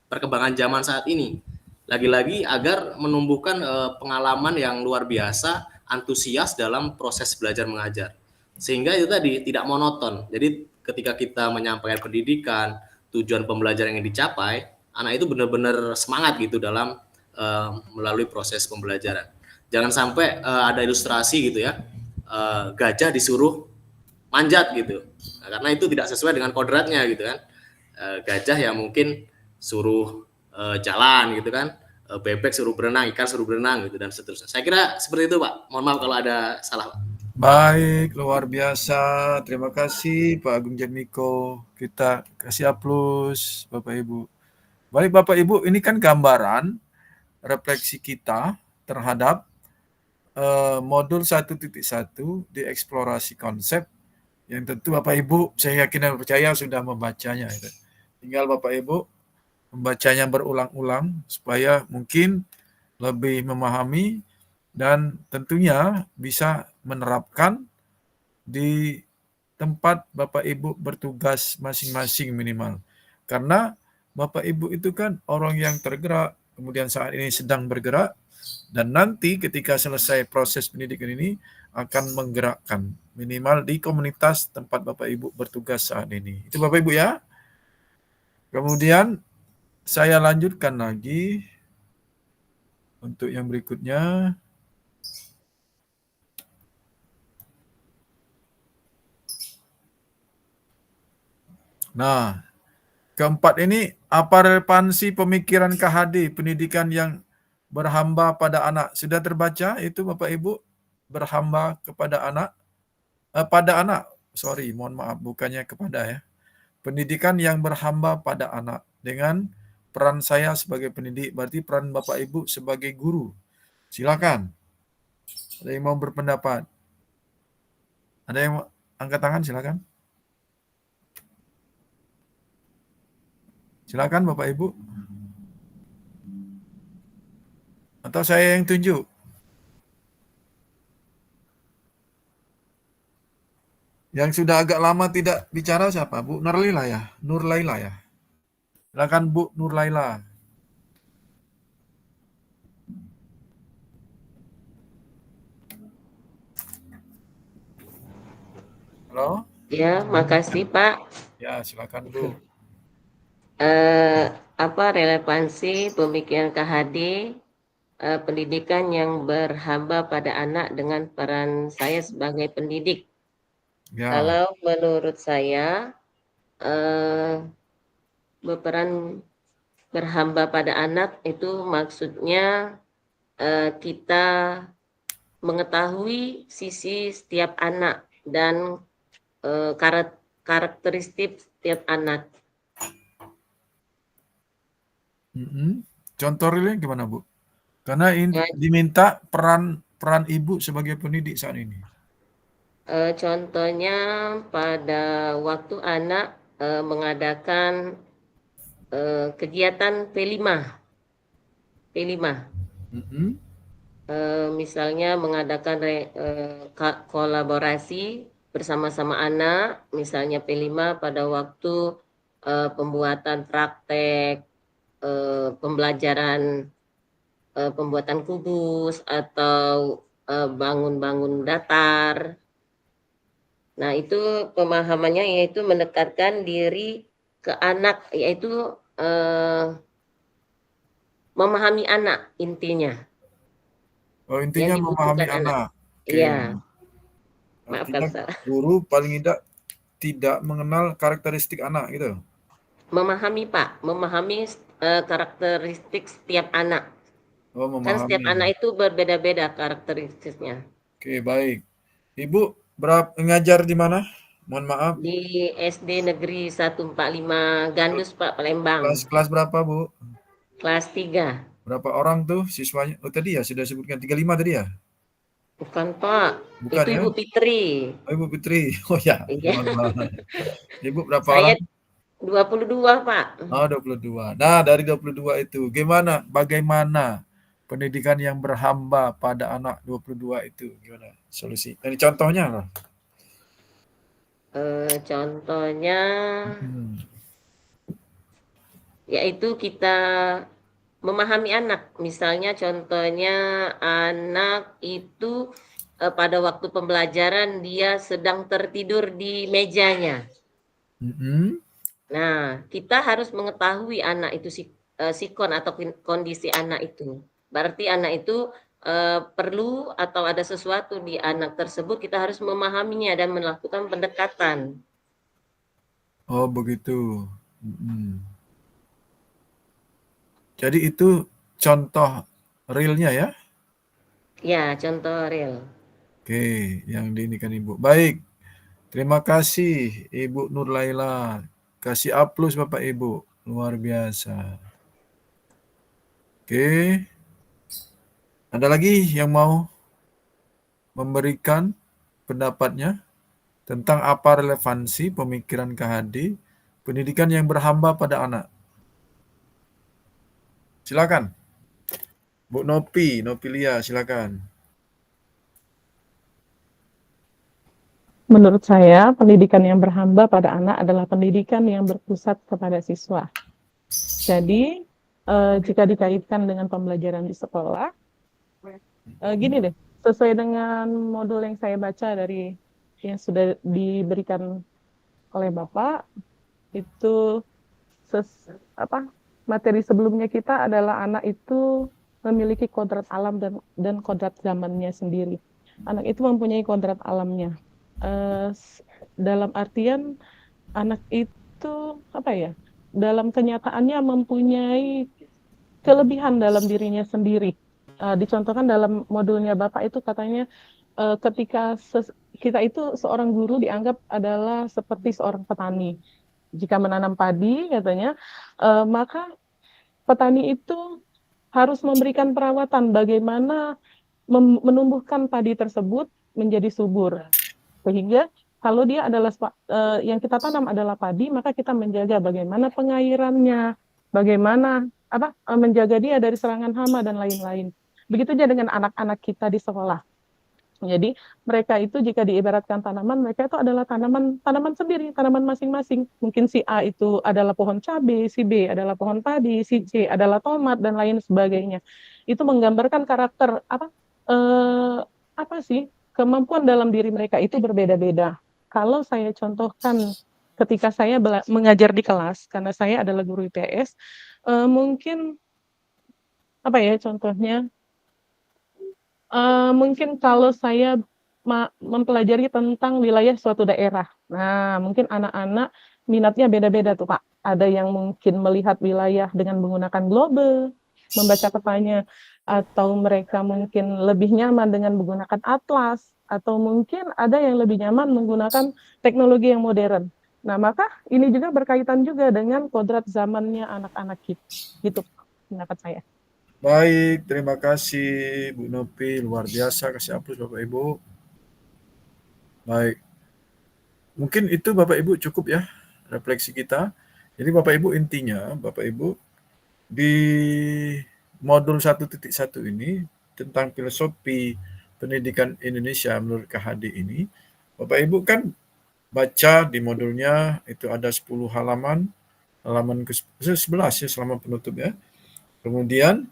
Speaker 10: perkembangan zaman saat ini. Lagi-lagi agar menumbuhkan pengalaman yang luar biasa, antusias dalam proses belajar mengajar. Sehingga itu tadi tidak monoton. Jadi ketika kita menyampaikan pendidikan, tujuan pembelajaran yang dicapai, anak itu benar-benar semangat gitu dalam melalui proses pembelajaran. Jangan sampai ada ilustrasi gitu ya, gajah disuruh manjat gitu. Nah, karena itu tidak sesuai dengan kodratnya gitu kan. Gajah ya mungkin suruh jalan gitu kan, bebek suruh berenang, ikan suruh berenang gitu dan seterusnya. Saya kira seperti itu Pak. Mohon maaf kalau ada salah Pak.
Speaker 1: Baik, luar biasa. Terima kasih Pak Agung Jatmiko. Kita kasih aplaus Bapak Ibu. Baik Bapak Ibu, ini kan gambaran refleksi kita terhadap modul 1.1 di eksplorasi konsep yang tentu Bapak Ibu saya yakin dan percaya sudah membacanya. Tinggal Bapak Ibu membacanya berulang-ulang supaya mungkin lebih memahami dan tentunya bisa menerapkan di tempat Bapak Ibu bertugas masing-masing minimal. Karena Bapak Ibu itu kan orang yang tergerak, kemudian saat ini sedang bergerak, dan nanti ketika selesai proses pendidikan ini akan menggerakkan minimal di komunitas tempat Bapak Ibu bertugas saat ini. Itu Bapak Ibu ya. Kemudian saya lanjutkan lagi untuk yang berikutnya. Nah, keempat ini, apa relevansi pemikiran KHD, pendidikan yang berhamba pada anak? Sudah terbaca itu Bapak Ibu? Berhamba kepada anak? Pada anak, mohon maaf, bukannya kepada ya. Pendidikan yang berhamba pada anak. Dengan peran saya sebagai pendidik, berarti peran Bapak Ibu sebagai guru. Silakan. Ada yang mau berpendapat? Ada yang mau angkat tangan, silakan. Silakan Bapak Ibu. Atau saya yang tunjuk? Yang sudah agak lama tidak bicara siapa? Bu Nurlaila ya? Nurlaila ya? Silakan Bu Nurlaila. Halo?
Speaker 5: Ya, makasih Pak.
Speaker 1: Ya, silakan Bu.
Speaker 5: Apa relevansi pemikiran KHD pendidikan yang berhamba pada anak dengan peran saya sebagai pendidik?
Speaker 1: Ya.
Speaker 5: Kalau menurut saya berperan berhamba pada anak itu maksudnya kita mengetahui sisi setiap anak dan karakteristik setiap anak.
Speaker 1: Contoh realnya gimana, Bu? Karena
Speaker 5: Ya,
Speaker 1: diminta peran ibu sebagai pendidik saat ini.
Speaker 5: contohnya pada waktu anak mengadakan kegiatan P5. Misalnya mengadakan kolaborasi bersama-sama anak, misalnya P5 pada waktu pembuatan praktek, pembelajaran pembuatan kubus atau bangun-bangun datar. Nah, itu pemahamannya yaitu mendekatkan diri ke anak, yaitu memahami anak intinya.
Speaker 1: Oh, intinya
Speaker 5: Yang
Speaker 1: memahami
Speaker 5: dibutuhkan anak.
Speaker 1: anak. Oke.
Speaker 5: Iya. Maafkan
Speaker 1: Artinya
Speaker 5: saya.
Speaker 1: guru paling tidak mengenal karakteristik anak gitu.
Speaker 5: Memahami, Pak, memahami karakteristik setiap anak.
Speaker 1: Oh,
Speaker 5: Kan setiap
Speaker 1: memahami.
Speaker 5: anak itu berbeda-beda karakteristiknya.
Speaker 1: Oke, baik. Ibu ngajar di mana? Mohon maaf.
Speaker 5: Di SD Negeri 145 Gandus, Pak, Palembang.
Speaker 1: Kelas berapa, Bu?
Speaker 5: Kelas 3.
Speaker 1: Berapa orang tuh siswanya? Oh, tadi ya sudah sebutkan 35 tadi ya?
Speaker 5: Bukan, Pak.
Speaker 1: Bukan
Speaker 5: Itu
Speaker 1: ya?
Speaker 5: Ibu Fitri.
Speaker 1: Oh, Ibu Fitri. Oh ya,
Speaker 5: Iya.
Speaker 1: mohon maaf. Ibu berapa
Speaker 5: Saya
Speaker 1: orang?
Speaker 5: 22, Pak.
Speaker 1: Oh, 22. Nah, dari 22 itu bagaimana pendidikan yang berhamba pada anak 22 itu? Gimana solusi? Ini contohnya loh.
Speaker 5: Contohnya yaitu kita memahami anak. Misalnya contohnya anak itu pada waktu pembelajaran dia sedang tertidur di mejanya. Nah, kita harus mengetahui anak itu sikon atau kondisi anak itu. Berarti anak itu perlu atau ada sesuatu di anak tersebut, kita harus memahaminya dan melakukan pendekatan.
Speaker 1: Oh, begitu. Jadi itu contoh realnya ya?
Speaker 5: Ya, contoh real.
Speaker 1: Oke, yang diinikan Ibu. Baik, terima kasih Ibu Nur Laila. Kasih aplaus Bapak Ibu, luar biasa. Oke, ada lagi yang mau memberikan pendapatnya tentang apa relevansi pemikiran KHD pendidikan yang berhamba pada anak? Silakan. Bu Nopilia, silakan.
Speaker 2: Menurut saya, pendidikan yang berhamba pada anak adalah pendidikan yang berpusat kepada siswa. Jadi, jika dikaitkan dengan pembelajaran di sekolah, gini deh, sesuai dengan modul yang saya baca dari yang sudah diberikan oleh Bapak, itu materi sebelumnya kita adalah anak itu memiliki kodrat alam dan kodrat zamannya sendiri. Anak itu mempunyai kodrat alamnya. Dalam artian anak itu dalam kenyataannya mempunyai kelebihan dalam dirinya sendiri. Dicontohkan dalam modulnya Bapak itu katanya ketika kita itu seorang guru dianggap adalah seperti seorang petani. Jika menanam padi katanya, maka petani itu harus memberikan perawatan bagaimana menumbuhkan padi tersebut menjadi subur. Sehingga kalau dia adalah yang kita tanam adalah padi, maka kita menjaga bagaimana pengairannya, bagaimana menjaga dia dari serangan hama dan lain-lain. Begitu juga dengan anak-anak kita di sekolah. Jadi mereka itu jika diibaratkan tanaman, mereka itu adalah tanaman sendiri, tanaman masing-masing. Mungkin si A itu adalah pohon cabai, si B adalah pohon padi, si C adalah tomat dan lain sebagainya. Itu menggambarkan karakter kemampuan dalam diri mereka itu berbeda-beda. Kalau saya contohkan ketika saya mengajar di kelas, karena saya adalah guru IPS, mungkin contohnya. Mungkin kalau saya mempelajari tentang wilayah suatu daerah. Nah, mungkin anak-anak minatnya beda-beda tuh, Pak. Ada yang mungkin melihat wilayah dengan menggunakan global, membaca petanya. atau mereka mungkin lebih nyaman dengan menggunakan atlas, atau mungkin ada yang lebih nyaman menggunakan teknologi yang modern. Nah, maka ini juga berkaitan juga dengan kodrat zamannya anak-anak kita. Gitu pendapat saya.
Speaker 1: Baik, terima kasih Bu Nopi, luar biasa, kasih aplaus Bapak Ibu. Baik, mungkin itu Bapak Ibu cukup ya refleksi kita. Jadi Bapak Ibu intinya, Bapak Ibu di modul 1.1 ini tentang filosofi pendidikan Indonesia menurut KHD ini, Bapak Ibu kan baca di modulnya itu ada 10 halaman ke-11 ya selama penutup ya. Kemudian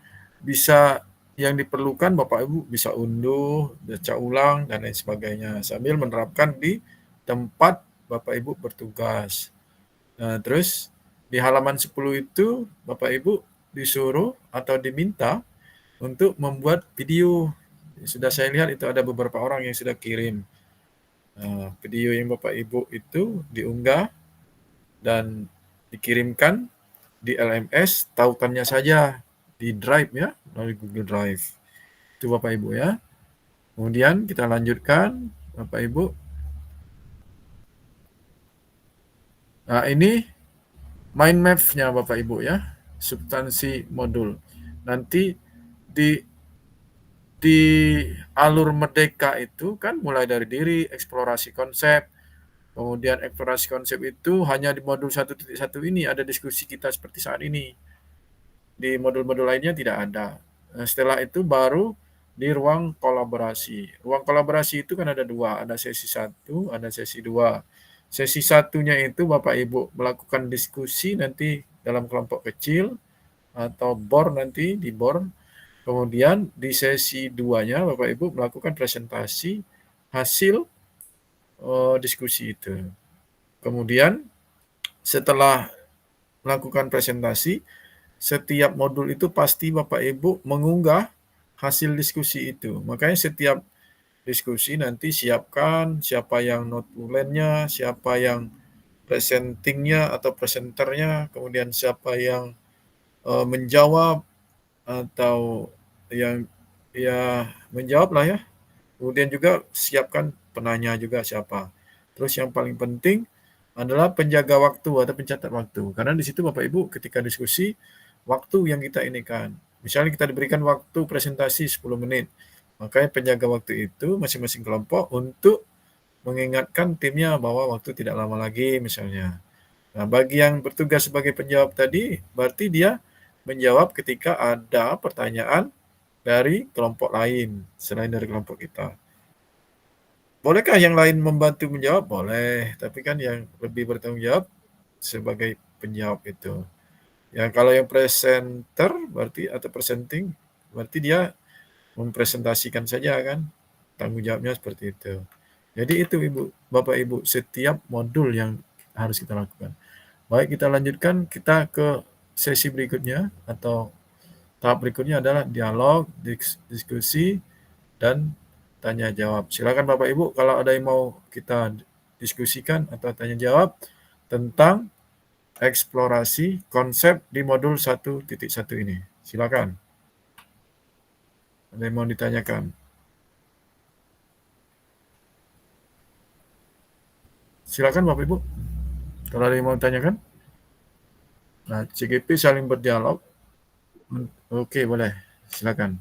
Speaker 1: bisa yang diperlukan Bapak Ibu bisa unduh, baca ulang dan lain sebagainya sambil menerapkan di tempat Bapak Ibu bertugas. Nah, terus di halaman 10 itu Bapak Ibu disuruh atau diminta untuk membuat video. Sudah saya lihat itu ada beberapa orang yang sudah kirim. Video yang Bapak Ibu itu diunggah dan dikirimkan di LMS, tautannya saja di Drive ya, melalui Google Drive. Itu Bapak Ibu ya. Kemudian kita lanjutkan Bapak Ibu. Nah, ini mind map-nya Bapak Ibu ya, substansi modul. Nanti di alur merdeka itu kan mulai dari diri, eksplorasi konsep, kemudian eksplorasi konsep itu hanya di modul 1.1 ini ada diskusi kita seperti saat ini. Di modul-modul lainnya tidak ada. Nah, setelah itu baru di ruang kolaborasi. Ruang kolaborasi itu kan ada dua, ada sesi 1, ada sesi 2. Sesi satunya itu Bapak Ibu melakukan diskusi nanti dalam kelompok kecil atau BOR nanti di BOR. Kemudian di sesi 2-nya Bapak Ibu melakukan presentasi hasil diskusi itu. Kemudian setelah melakukan presentasi, setiap modul itu pasti Bapak Ibu mengunggah hasil diskusi itu. Makanya setiap diskusi nanti siapkan siapa yang notulennya, siapa yang presentingnya atau presenternya, kemudian siapa yang menjawab atau yang ya menjawab lah ya. Kemudian juga siapkan penanya juga siapa. Terus yang paling penting adalah penjaga waktu atau pencatat waktu. Karena di situ Bapak Ibu ketika diskusi waktu yang kita inikan. Misalnya kita diberikan waktu presentasi 10 menit. Makanya penjaga waktu itu masing-masing kelompok untuk mengingatkan timnya bahwa waktu tidak lama lagi misalnya. Nah, bagi yang bertugas sebagai penjawab tadi, berarti dia menjawab ketika ada pertanyaan dari kelompok lain selain dari kelompok kita. Bolehkah yang lain membantu menjawab? Boleh, tapi kan yang lebih bertanggung jawab sebagai penjawab itu. Ya, kalau yang presenter berarti atau presenting berarti dia mempresentasikan saja kan, tanggung jawabnya seperti itu. Jadi itu Bapak Ibu setiap modul yang harus kita lakukan. Baik, kita lanjutkan, kita ke sesi berikutnya atau tahap berikutnya adalah dialog, diskusi, dan tanya jawab. Silakan Bapak Ibu kalau ada yang mau kita diskusikan atau tanya jawab tentang eksplorasi konsep di modul 1.1 ini. Silakan. Ada yang mau ditanyakan? Silakan Bapak Ibu. Kalau ada yang mau ditanyakan. Nah, CGP saling berdialog. Oke, boleh. Silakan.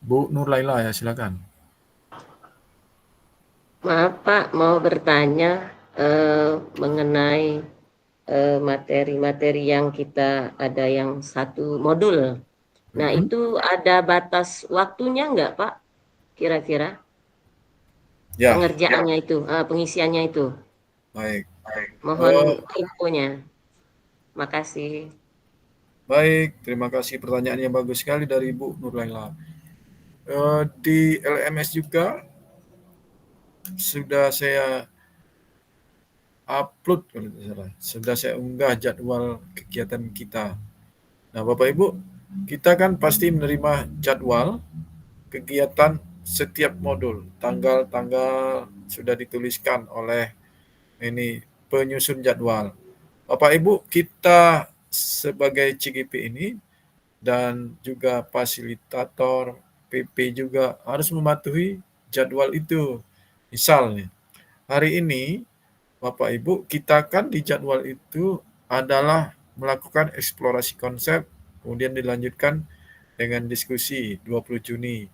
Speaker 1: Bu Nur Laila ya, silakan.
Speaker 5: Maaf Pak, mau bertanya mengenai materi-materi yang kita ada yang satu modul. Nah, itu ada batas waktunya enggak Pak? Kira-kira?
Speaker 1: Ya.
Speaker 5: Pengerjaannya itu, pengisiannya itu.
Speaker 1: Baik.
Speaker 5: Mohon infonya. Makasih.
Speaker 1: Baik, terima kasih pertanyaan yang bagus sekali dari Ibu Nur Laila. Di LMS juga sudah saya upload kalau tidak salah. Sudah saya unggah jadwal kegiatan kita. Nah, Bapak Ibu, kita kan pasti menerima jadwal kegiatan setiap modul. Tanggal-tanggal sudah dituliskan oleh ini penyusun jadwal. Bapak Ibu, kita sebagai CGP ini dan juga fasilitator PP juga harus mematuhi jadwal itu. Misalnya, hari ini Bapak Ibu, kita kan di jadwal itu adalah melakukan eksplorasi konsep, kemudian dilanjutkan dengan diskusi 20 Juni.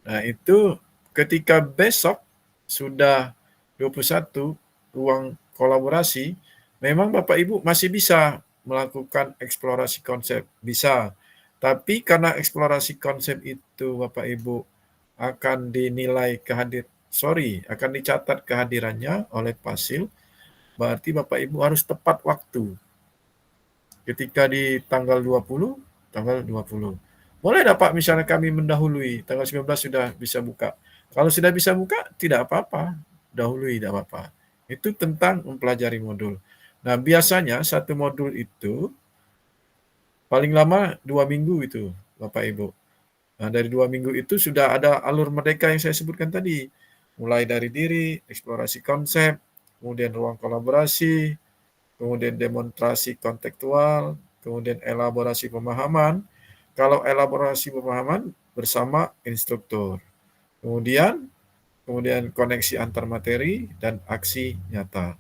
Speaker 1: Nah, itu ketika besok sudah 21 ruang kolaborasi, memang Bapak Ibu masih bisa melakukan eksplorasi konsep, bisa. Tapi karena eksplorasi konsep itu Bapak Ibu akan dinilai akan dicatat kehadirannya oleh Pasil, berarti Bapak Ibu harus tepat waktu. Ketika di tanggal 20, tanggal 20. Boleh dapat misalnya kami mendahului, tanggal 19 sudah bisa buka. Kalau sudah bisa buka, tidak apa-apa. Dahului, tidak apa-apa. Itu tentang mempelajari modul. Nah, biasanya satu modul itu paling lama 2 minggu itu, Bapak Ibu. Nah, dari 2 minggu itu sudah ada alur merdeka yang saya sebutkan tadi. Mulai dari diri, eksplorasi konsep, kemudian ruang kolaborasi, kemudian demonstrasi kontekstual, kemudian elaborasi pemahaman. Kalau elaborasi pemahaman bersama instruktur. Kemudian koneksi antar materi dan aksi nyata.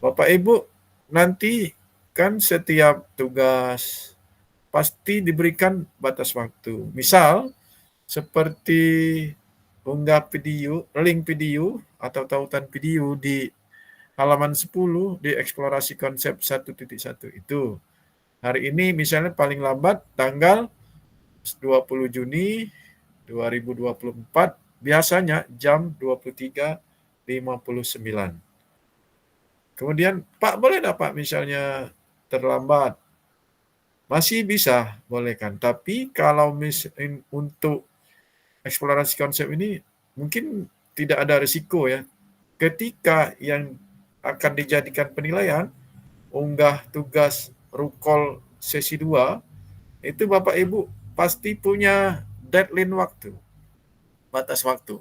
Speaker 1: Bapak Ibu, nanti kan setiap tugas pasti diberikan batas waktu. Misal seperti unggah video, link video atau tautan video di halaman 10 di eksplorasi konsep 1.1 itu. Hari ini misalnya paling lambat tanggal 20 Juni 2024, biasanya jam 23.59. Kemudian, Pak boleh enggak Pak misalnya terlambat? Masih bisa, boleh kan. Tapi kalau untuk eksplorasi konsep ini mungkin tidak ada risiko ya. Ketika yang akan dijadikan penilaian, unggah tugas rukol sesi 2, itu Bapak Ibu pasti punya deadline waktu, batas waktu.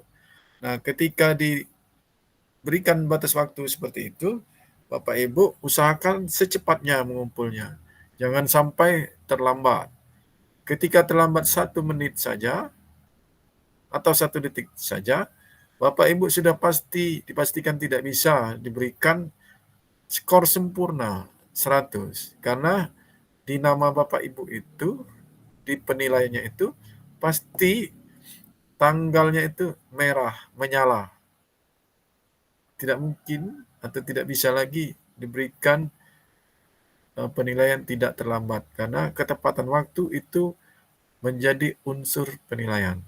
Speaker 1: Nah, ketika diberikan batas waktu seperti itu, Bapak Ibu usahakan secepatnya mengumpulnya. Jangan sampai terlambat. Ketika terlambat 1 menit saja, atau 1 detik saja, Bapak Ibu sudah dipastikan tidak bisa diberikan skor sempurna 100. Karena di nama Bapak Ibu itu, di penilaiannya itu, pasti tanggalnya itu merah, menyala. Tidak mungkin atau tidak bisa lagi diberikan penilaian tidak terlambat. Karena ketepatan waktu itu menjadi unsur penilaian.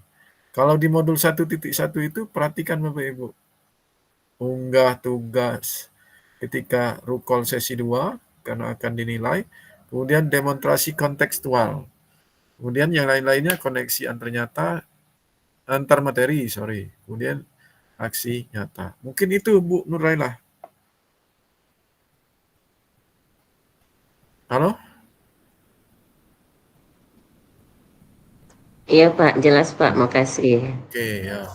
Speaker 1: Kalau di modul 1.1 itu, perhatikan Bapak Ibu. Unggah tugas ketika rukol sesi 2, karena akan dinilai. Kemudian demonstrasi kontekstual. Kemudian yang lain-lainnya koneksi antar materi. Kemudian aksi nyata. Mungkin itu Bu Nurailah. Halo?
Speaker 5: Iya Pak, jelas Pak, makasih.
Speaker 1: Oke, ya.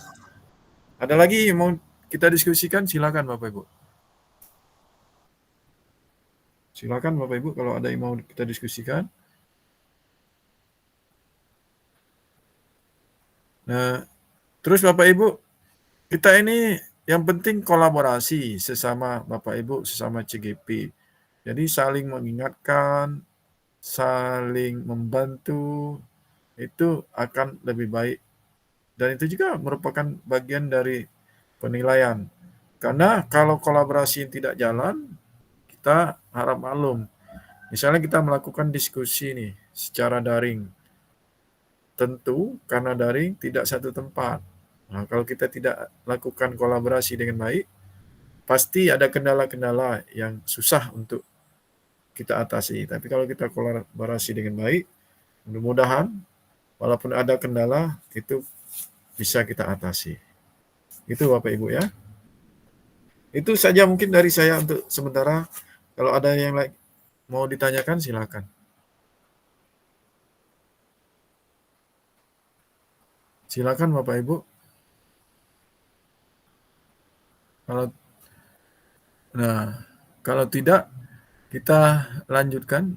Speaker 1: Ada lagi yang mau kita diskusikan, silakan Bapak Ibu. Silakan Bapak Ibu kalau ada yang mau kita diskusikan. Nah, terus Bapak Ibu, kita ini yang penting kolaborasi sesama Bapak Ibu, sesama CGP. Jadi saling mengingatkan, saling membantu, itu akan lebih baik. Dan itu juga merupakan bagian dari penilaian. Karena kalau kolaborasi tidak jalan, kita harap maklum. Misalnya kita melakukan diskusi nih secara daring. Tentu karena daring tidak satu tempat. Nah, kalau kita tidak lakukan kolaborasi dengan baik, pasti ada kendala-kendala yang susah untuk kita atasi. Tapi kalau kita kolaborasi dengan baik, mudah-mudahan walaupun ada kendala, itu bisa kita atasi. Itu Bapak Ibu ya. Itu saja mungkin dari saya untuk sementara. Kalau ada yang mau ditanyakan, silakan. Silakan Bapak Ibu. Kalau tidak, Kita lanjutkan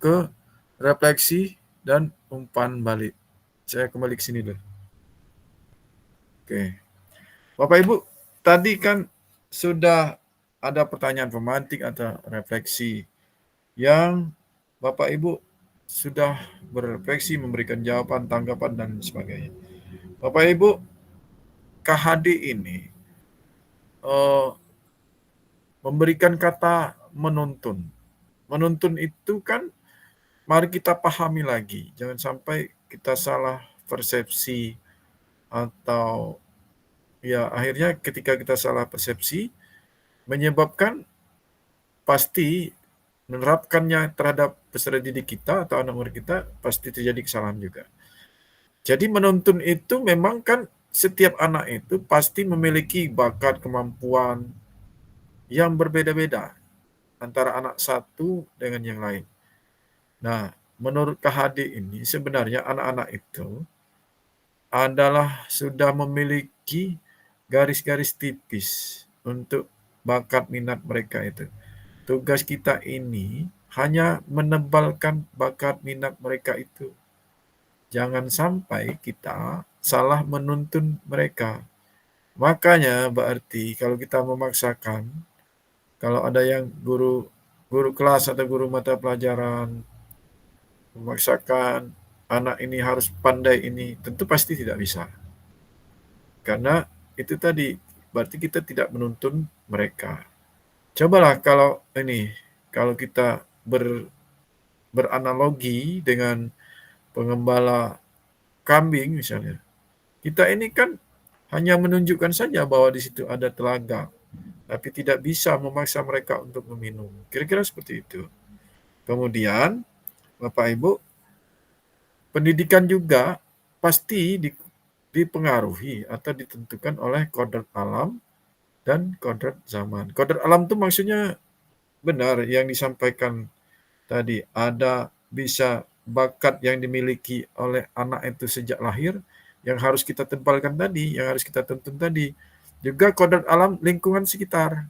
Speaker 1: ke refleksi dan umpan balik. Saya kembali ke sini dulu. Oke. Bapak Ibu, tadi kan sudah ada pertanyaan pemantik atau refleksi yang Bapak Ibu sudah berefleksi, memberikan jawaban, tanggapan, dan sebagainya. Bapak Ibu, KHD ini memberikan kata menuntun. Menuntun itu kan mari kita pahami lagi. Jangan sampai kita salah persepsi atau ya akhirnya ketika kita salah persepsi menyebabkan pasti menerapkannya terhadap peserta didik kita atau anak murid kita pasti terjadi kesalahan juga. Jadi menuntun itu memang kan setiap anak itu pasti memiliki bakat, kemampuan yang berbeda-beda antara anak satu dengan yang lain. Nah, menurut KHD ini sebenarnya anak-anak itu adalah sudah memiliki garis-garis tipis untuk bakat minat mereka itu. Tugas kita ini hanya menebalkan bakat minat mereka itu. Jangan sampai kita salah menuntun mereka. Makanya berarti kalau kita memaksakan, kalau ada yang guru kelas atau guru mata pelajaran memaksakan anak ini harus pandai ini, tentu pasti tidak bisa. Karena itu tadi, berarti kita tidak menuntun mereka. Cobalah kalau kita beranalogi dengan pengembala kambing misalnya. Kita ini kan hanya menunjukkan saja bahwa di situ ada telaga, tapi tidak bisa memaksa mereka untuk meminum. Kira-kira seperti itu. Kemudian, Bapak Ibu, pendidikan juga pasti dipengaruhi atau ditentukan oleh kodrat alam dan kodrat zaman. Kodrat alam itu maksudnya benar yang disampaikan tadi, ada bisa bakat yang dimiliki oleh anak itu sejak lahir yang harus kita tebalkan tadi, yang harus kita tuntun tadi. Juga kodrat alam lingkungan sekitar.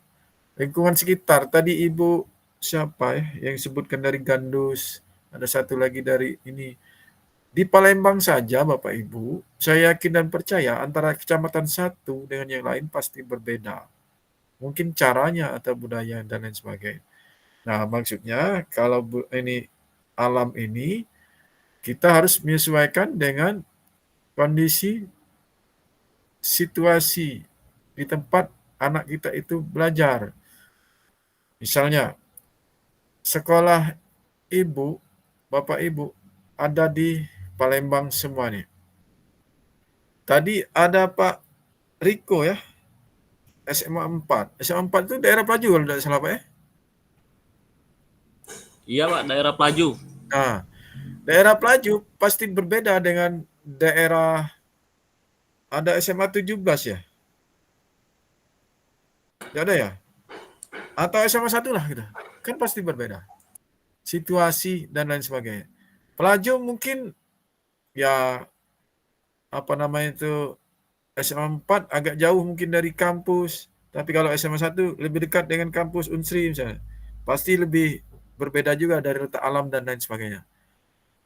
Speaker 1: Lingkungan sekitar, tadi Ibu siapa yang sebutkan dari Gandus, ada satu lagi dari ini. Di Palembang saja Bapak Ibu, saya yakin dan percaya antara kecamatan satu dengan yang lain pasti berbeda. Mungkin caranya atau budaya dan lain sebagainya. Nah, maksudnya kalau ini alam ini kita harus menyesuaikan dengan kondisi situasi di tempat anak kita itu belajar. Misalnya, sekolah Ibu, Bapak Ibu ada di Palembang semua nih. Tadi ada Pak Riko ya, SMA 4. SMA 4 itu daerah Pelaju kalau tidak salah Pak ya?
Speaker 11: Iya Pak, daerah Pelaju.
Speaker 1: Nah, daerah Pelaju pasti berbeda dengan daerah ada SMA 17 ya? Tidak ada ya? Atau SMA 1 lah gitu. Kan pasti berbeda. Situasi dan lain sebagainya. Pelaju mungkin ya SMA 4 agak jauh mungkin dari kampus, tapi kalau SMA 1 lebih dekat dengan kampus Unsri misalnya. Pasti lebih berbeda juga dari letak alam dan lain sebagainya.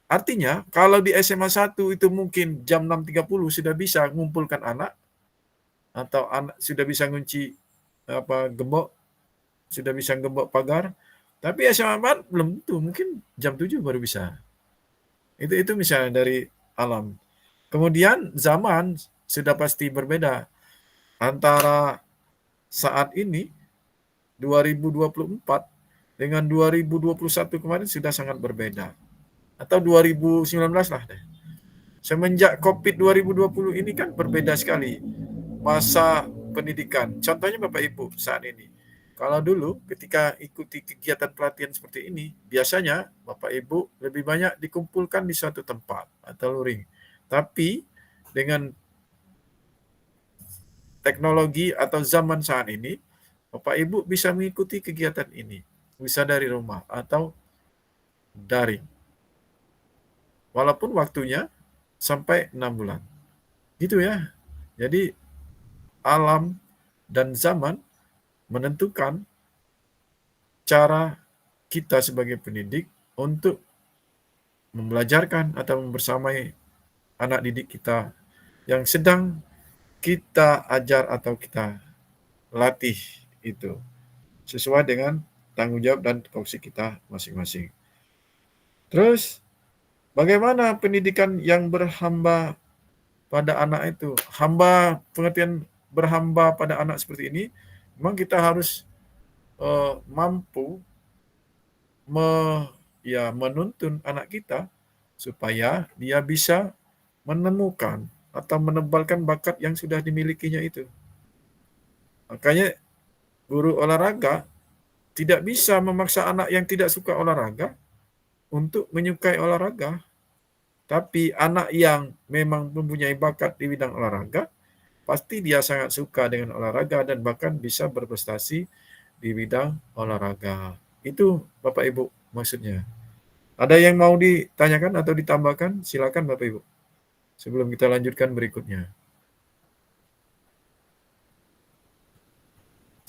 Speaker 1: Artinya, kalau di SMA 1 itu mungkin jam 6.30 sudah bisa mengumpulkan anak, atau anak sudah bisa ngunci gembok, sudah bisa gembok pagar, tapi SMA 4 belum tentu, mungkin jam 7 baru bisa. Itu misalnya dari alam. Kemudian zaman sudah pasti berbeda. Antara saat ini 2024 dengan 2021 kemarin sudah sangat berbeda. Atau 2019 lah deh. Semenjak Covid 2020 ini kan berbeda sekali masa pendidikan. Contohnya Bapak Ibu saat ini. Kalau dulu ketika ikuti kegiatan pelatihan seperti ini, biasanya Bapak Ibu lebih banyak dikumpulkan di suatu tempat atau luring. Tapi dengan teknologi atau zaman saat ini, Bapak Ibu bisa mengikuti kegiatan ini. Bisa dari rumah atau daring. Walaupun waktunya sampai 6 bulan. Gitu ya. Jadi alam dan zaman menentukan cara kita sebagai pendidik untuk membelajarkan atau membersamai anak didik kita yang sedang kita ajar atau kita latih itu sesuai dengan tanggung jawab dan tupoksi kita masing-masing. Terus, bagaimana pendidikan yang berhamba pada anak itu? Hamba, pengertian berhamba pada anak seperti ini, memang kita harus mampu menuntun anak kita supaya dia bisa menemukan atau menebalkan bakat yang sudah dimilikinya itu. Makanya guru olahraga tidak bisa memaksa anak yang tidak suka olahraga untuk menyukai olahraga. Tapi anak yang memang mempunyai bakat di bidang olahraga, pasti dia sangat suka dengan olahraga dan bahkan bisa berprestasi di bidang olahraga. Itu Bapak Ibu maksudnya. Ada yang mau ditanyakan atau ditambahkan? Silakan Bapak Ibu. Sebelum kita lanjutkan berikutnya.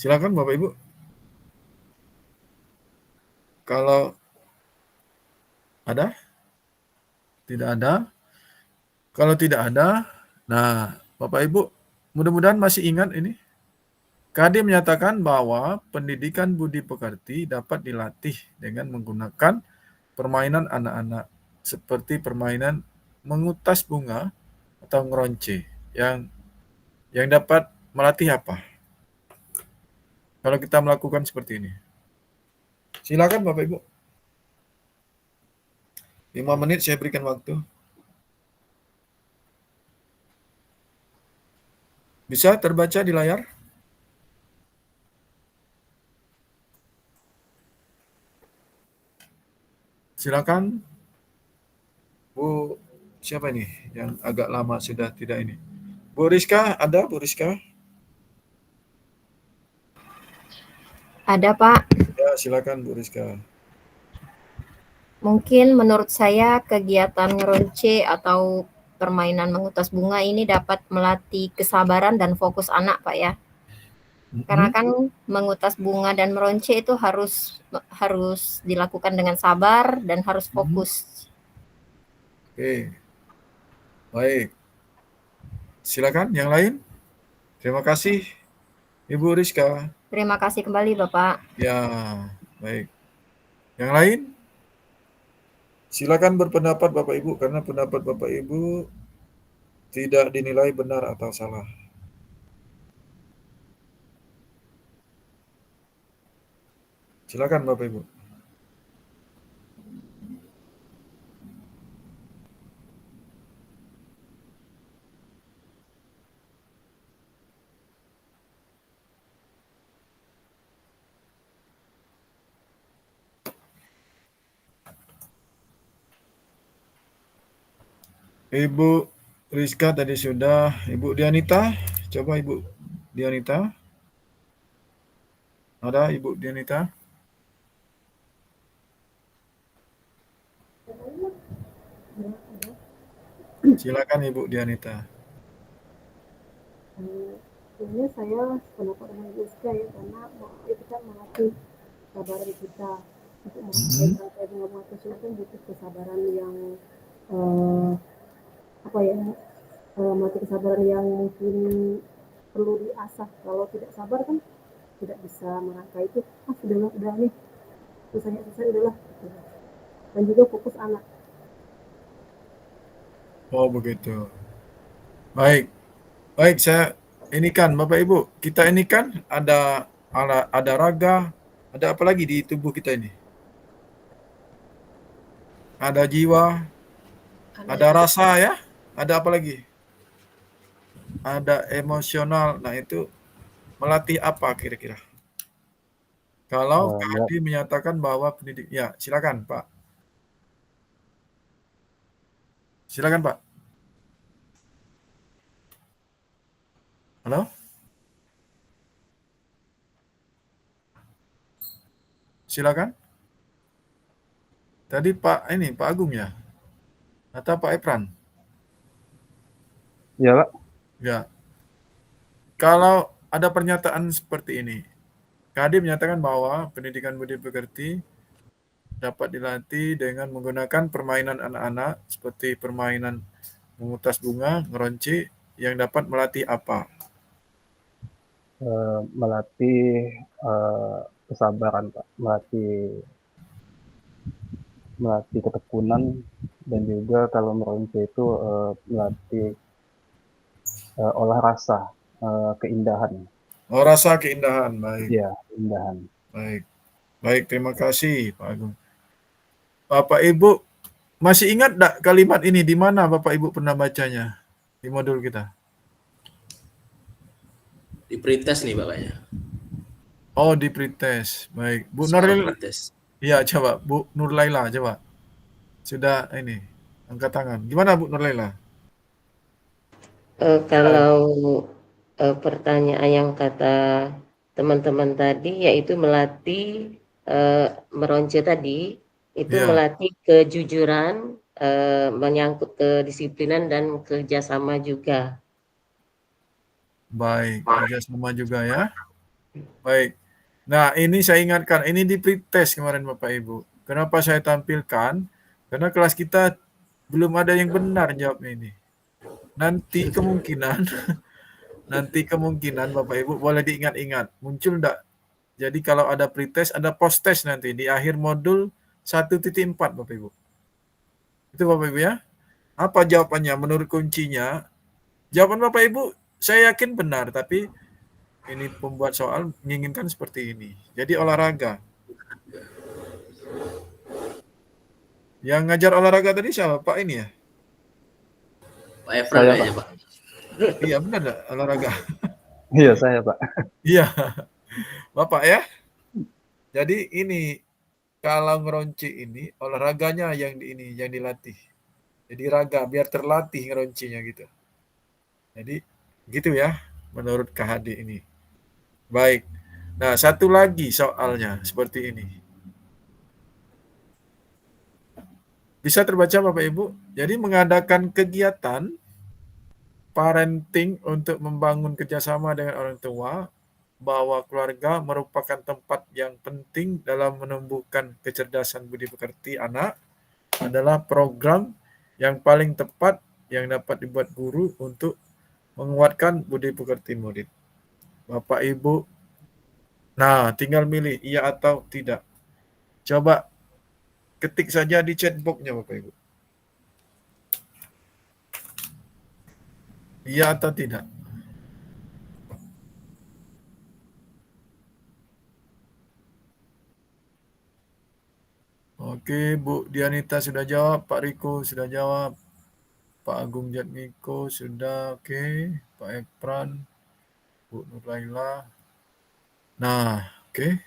Speaker 1: Silakan Bapak Ibu. Kalau ada? Tidak ada? Kalau tidak ada, nah Bapak Ibu mudah-mudahan masih ingat ini. KD menyatakan bahwa pendidikan budi pekerti dapat dilatih dengan menggunakan permainan anak-anak seperti permainan mengutas bunga atau ngeronce yang dapat melatih apa? Kalau kita melakukan seperti ini. Silakan Bapak Ibu. 5 menit saya berikan waktu. Bisa terbaca di layar? Silakan. Bu, siapa ini yang agak lama sudah tidak ini? Bu Rizka, ada Bu Rizka?
Speaker 6: Ada, Pak.
Speaker 1: Ya, silakan Bu Rizka.
Speaker 6: Mungkin menurut saya kegiatan ngeronce atau permainan mengutas bunga ini dapat melatih kesabaran dan fokus anak, Pak ya. Karena kan mengutas bunga dan meronce itu harus dilakukan dengan sabar dan harus fokus.
Speaker 1: Oke. Baik. Silakan yang lain. Terima kasih Ibu Rizka.
Speaker 6: Terima kasih kembali Bapak.
Speaker 1: Ya, baik. Yang lain? Silakan berpendapat Bapak Ibu, karena pendapat Bapak Ibu tidak dinilai benar atau salah. Silakan Bapak Ibu. Ibu Rizka tadi sudah. Ibu Dianita, coba Ibu Dianita. Ada Ibu Dianita? Silakan Ibu Dianita.
Speaker 12: Sebenarnya saya pendapat dengan Rizka ya, karena itu kan melatih kesabaran kita untuk mencapai bunga tersebut butuh kesabaran yang melatih kesabaran yang mungkin perlu diasah. Kalau tidak sabar kan tidak bisa merangkai itu. Udah nih selesai udahlah. Dan juga fokus anak.
Speaker 1: Oh begitu. Baik, saya inikan Bapak Ibu. Kita inikan ada raga, ada apa lagi di tubuh kita ini? Ada jiwa, ada rasa ya, ada apa lagi? Ada emosional. Nah itu melatih apa kira-kira? Kalau KD menyatakan bahwa pendidik, ya silakan Pak. Silakan Pak. Halo? Silakan. Tadi Pak Agung ya? Atau Pak Epran?
Speaker 3: Ya, Pak.
Speaker 1: Ya. Kalau ada pernyataan seperti ini, KD menyatakan bahwa pendidikan budi pekerti dapat dilatih dengan menggunakan permainan anak-anak seperti permainan mengutas bunga, ngeronci, yang dapat melatih apa?
Speaker 3: Melatih kesabaran, Pak, melatih ketekunan, dan juga kalau meronce itu melatih olah rasa, keindahan.
Speaker 1: Oh, rasa keindahan, baik.
Speaker 3: Ya, keindahan.
Speaker 1: Baik, baik, terima kasih Pak Agung. Bapak Ibu masih ingat enggak kalimat ini di mana Bapak Ibu pernah bacanya di modul kita?
Speaker 10: Di pretest nih Bapaknya.
Speaker 1: Oh, di pretest. Baik. Bu
Speaker 10: Soal
Speaker 1: Nuril.
Speaker 10: pretest.
Speaker 1: Iya, coba Bu Nurlaila coba. Sudah ini angkat tangan. Gimana Bu Nurlaila?
Speaker 5: Kalau pertanyaan yang kata teman-teman tadi yaitu melatih meronce tadi itu
Speaker 1: Ya.
Speaker 5: melatih kejujuran, menyangkut kedisiplinan dan kerjasama juga.
Speaker 1: Baik, kerjasama juga ya. Baik. Nah, ini saya ingatkan, ini di pretest kemarin Bapak Ibu. Kenapa saya tampilkan? Karena kelas kita belum ada yang benar jawabnya ini. Nanti kemungkinan Bapak Ibu boleh diingat-ingat. Muncul enggak? Jadi kalau ada pretest, ada post-test nanti di akhir modul 1.4 Bapak Ibu. Itu Bapak Ibu ya. Apa jawabannya menurut kuncinya? Jawaban Bapak Ibu saya yakin benar, tapi ini pembuat soal menginginkan seperti ini. Jadi olahraga. Yang ngajar olahraga tadi siapa? Pak ini ya?
Speaker 10: Pak Efran kayaknya Pak.
Speaker 1: Iya benar enggak olahraga?
Speaker 3: Iya saya Pak.
Speaker 1: Iya. Bapak ya. Jadi ini kalau ngeronci ini olahraganya yang dilatih. Jadi raga biar terlatih ngeroncinya gitu. Jadi gitu ya menurut KHD ini. Baik. Nah, satu lagi soalnya seperti ini. Bisa terbaca Bapak Ibu? Jadi mengadakan kegiatan parenting untuk membangun kerjasama dengan orang tua, bahwa keluarga merupakan tempat yang penting dalam menumbuhkan kecerdasan budi pekerti anak, adalah program yang paling tepat yang dapat dibuat guru untuk menguatkan budi pekerti murid. Bapak Ibu, nah tinggal milih iya atau tidak. Coba ketik saja di chat box-nya Bapak Ibu. Iya atau tidak? Oke, Bu Dianita sudah jawab, Pak Riko sudah jawab, Pak Agung Jatmiko sudah, oke, Pak Epran, Bu Nurlaila. Nah, oke.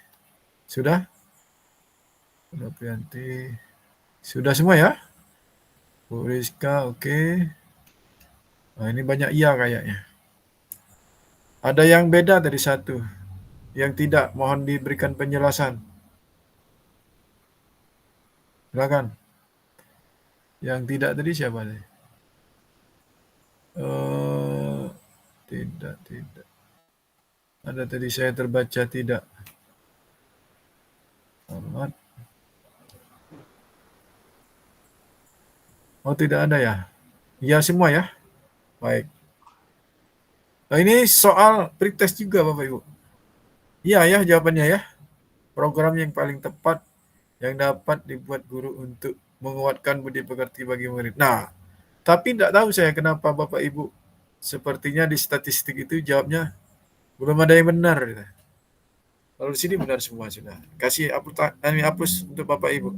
Speaker 1: Sudah? Bu Priyanti. Sudah semua ya? Bu Rizka, oke. Nah, ini banyak iya kayaknya. Ada yang beda dari satu. Yang tidak, mohon diberikan penjelasan. Silakan. Yang tidak tadi siapa tadi? Tidak. Ada tadi saya terbaca tidak. Hormat. Oh, tidak ada ya? Iya semua ya? Baik. Nah, ini soal pretest juga Bapak Ibu. Iya ya jawabannya ya. Program yang paling tepat yang dapat dibuat guru untuk menguatkan budi pekerti bagi murid. Nah, tapi tidak tahu saya kenapa Bapak Ibu sepertinya di statistik itu jawabnya belum ada yang benar. Kalau di sini benar semua sudah. Kasih hapus untuk Bapak Ibu.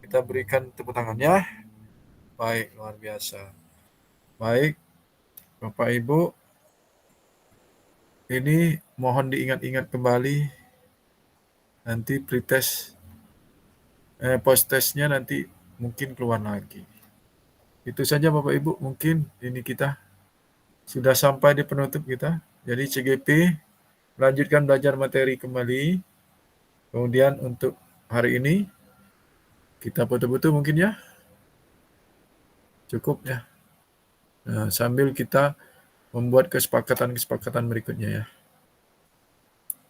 Speaker 1: Kita berikan tepuk tangannya. Baik, luar biasa. Baik, Bapak Ibu. Ini mohon diingat-ingat kembali. Nanti pretest, post-testnya nanti mungkin keluar lagi. Itu saja Bapak Ibu, mungkin ini kita sudah sampai di penutup kita. Jadi CGP melanjutkan belajar materi kembali. Kemudian untuk hari ini kita foto-foto mungkin ya. Cukup ya. Nah, sambil kita membuat kesepakatan-kesepakatan berikutnya ya.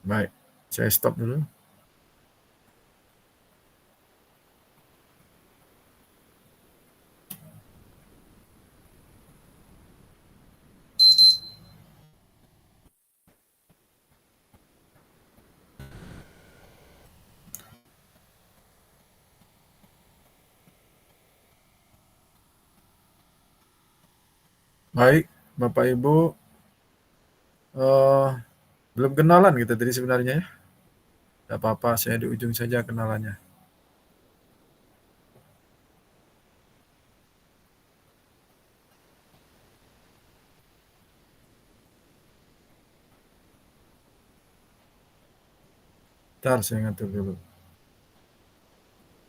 Speaker 1: Baik, saya stop dulu. Baik, Bapak Ibu, belum kenalan kita tadi sebenarnya ya. Tidak apa-apa, saya di ujung saja kenalannya. Bentar, saya ngatur dulu.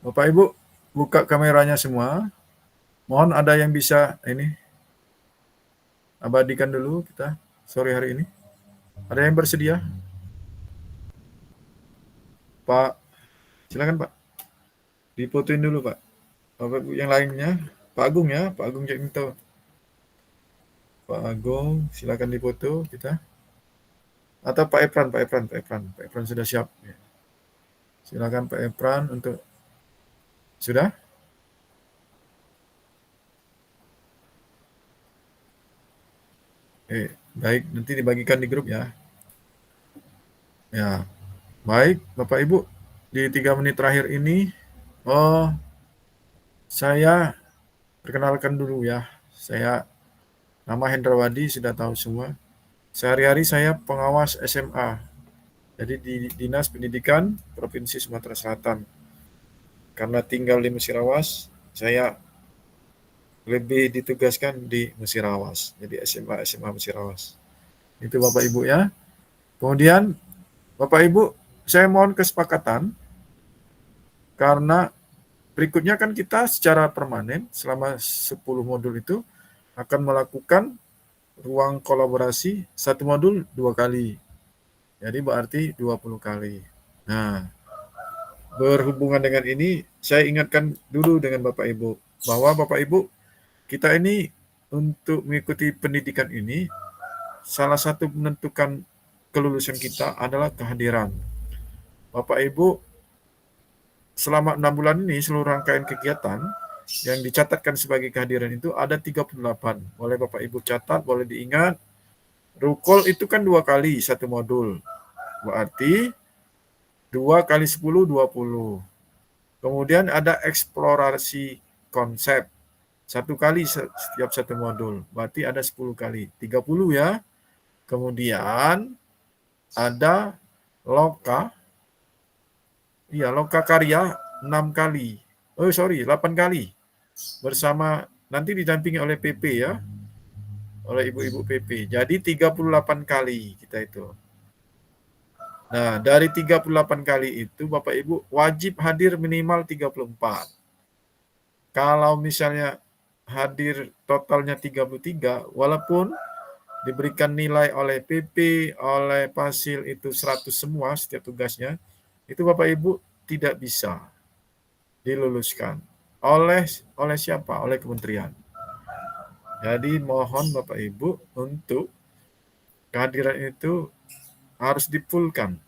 Speaker 1: Bapak Ibu, buka kameranya semua. Mohon ada yang bisa ini abadikan dulu kita sore hari ini. Ada yang bersedia? Pak, silakan Pak. Difotoin dulu Pak. Bapak Ibu yang lainnya, Pak Agung ya, Pak Agung Jaminto. Pak Agung, silakan difoto kita. Atau Pak Epran sudah siap. Silakan Pak Epran untuk sudah? Baik, nanti dibagikan di grup ya. Ya, baik Bapak Ibu, di 3 menit terakhir ini, saya perkenalkan dulu ya. Saya nama Hendrawadi, sudah tahu semua. Sehari-hari saya pengawas SMA, jadi di Dinas Pendidikan Provinsi Sumatera Selatan. Karena tinggal di Musirawas, saya lebih ditugaskan di Musirawas, jadi SMA Musirawas. Itu Bapak Ibu ya. Kemudian Bapak Ibu, saya mohon kesepakatan karena berikutnya kan kita secara permanen selama 10 modul itu akan melakukan ruang kolaborasi 1 modul 2 kali. Jadi berarti 20 kali. Nah, berhubungan dengan ini, saya ingatkan dulu dengan Bapak Ibu, bahwa Bapak Ibu, kita ini untuk mengikuti pendidikan ini, salah satu menentukan kelulusan kita adalah kehadiran. Bapak Ibu, selama 6 bulan ini, seluruh rangkaian kegiatan yang dicatatkan sebagai kehadiran itu ada 38. Boleh Bapak Ibu catat, boleh diingat. Rukol itu kan 2 kali 1 modul. Berarti 2 kali 10, 20. Kemudian ada eksplorasi konsep. 1 kali setiap 1 modul. Berarti ada 10 kali. 30 ya. Kemudian ada loka. Iya, loka karya 6 kali. 8 kali. Bersama nanti didampingi oleh PP ya. Oleh ibu-ibu PP. Jadi 38 kali kita itu. Nah, dari 38 kali itu Bapak Ibu wajib hadir minimal 34. Kalau misalnya hadir totalnya 33, walaupun diberikan nilai oleh PP, oleh Pasil itu 100 semua setiap tugasnya, itu Bapak Ibu tidak bisa diluluskan. Oleh siapa? Oleh kementerian. Jadi mohon Bapak Ibu untuk kehadiran itu harus dipulkan.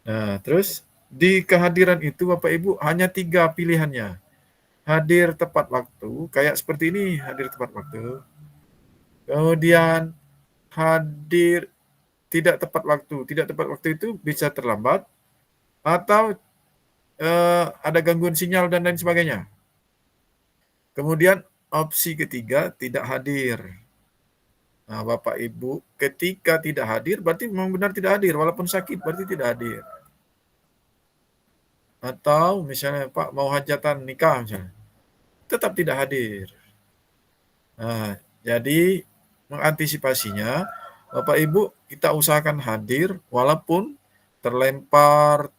Speaker 1: Nah, terus di kehadiran itu Bapak Ibu hanya 3 pilihannya. Hadir tepat waktu, kayak seperti ini, hadir tepat waktu. Kemudian hadir tidak tepat waktu. Tidak tepat waktu itu bisa terlambat atau ada gangguan sinyal dan lain sebagainya. Kemudian opsi ketiga, tidak hadir. Nah, Bapak Ibu, ketika tidak hadir berarti memang benar tidak hadir, walaupun sakit berarti tidak hadir. Atau misalnya Pak mau hajatan nikah misalnya, tetap tidak hadir. Nah, jadi mengantisipasinya, Bapak Ibu kita usahakan hadir walaupun terlempar,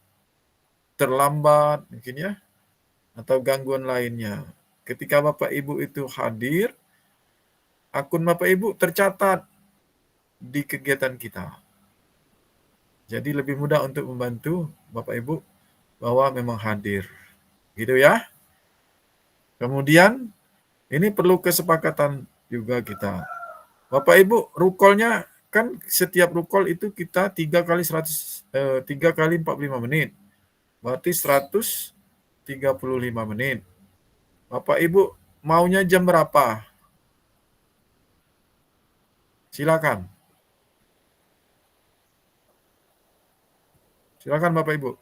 Speaker 1: terlambat mungkin ya, atau gangguan lainnya. Ketika Bapak Ibu itu hadir, akun Bapak Ibu tercatat di kegiatan kita. Jadi lebih mudah untuk membantu Bapak Ibu bahwa memang hadir. Gitu ya. Kemudian ini perlu kesepakatan juga kita. Bapak Ibu, rukolnya kan setiap rukol itu kita 3 kali 45 menit. Berarti 135 menit. Bapak Ibu maunya jam berapa? Silakan. Silakan Bapak Ibu.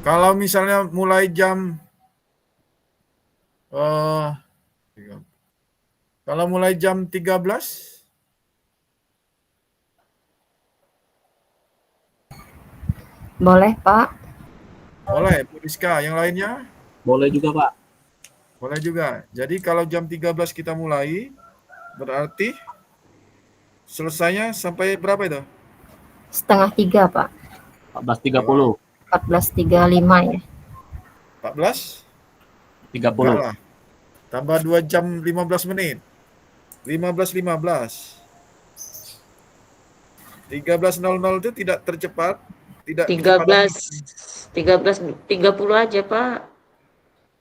Speaker 1: Kalau misalnya mulai jam kalau mulai jam 13,
Speaker 6: Boleh, Pak.
Speaker 1: boleh, Bu Rizka. Yang lainnya?
Speaker 11: Boleh juga, Pak.
Speaker 1: Boleh juga. Jadi kalau jam 13 kita mulai, berarti selesainya sampai berapa itu?
Speaker 6: 2:30, Pak.
Speaker 11: 14.30.
Speaker 6: 14:35 ya.
Speaker 1: 14?
Speaker 11: 30.
Speaker 1: Enggak lah. Tambah 2 jam 15 menit. 15.15. 13.00 itu tidak tercepat. Tidak
Speaker 5: 13.30 aja, Pak.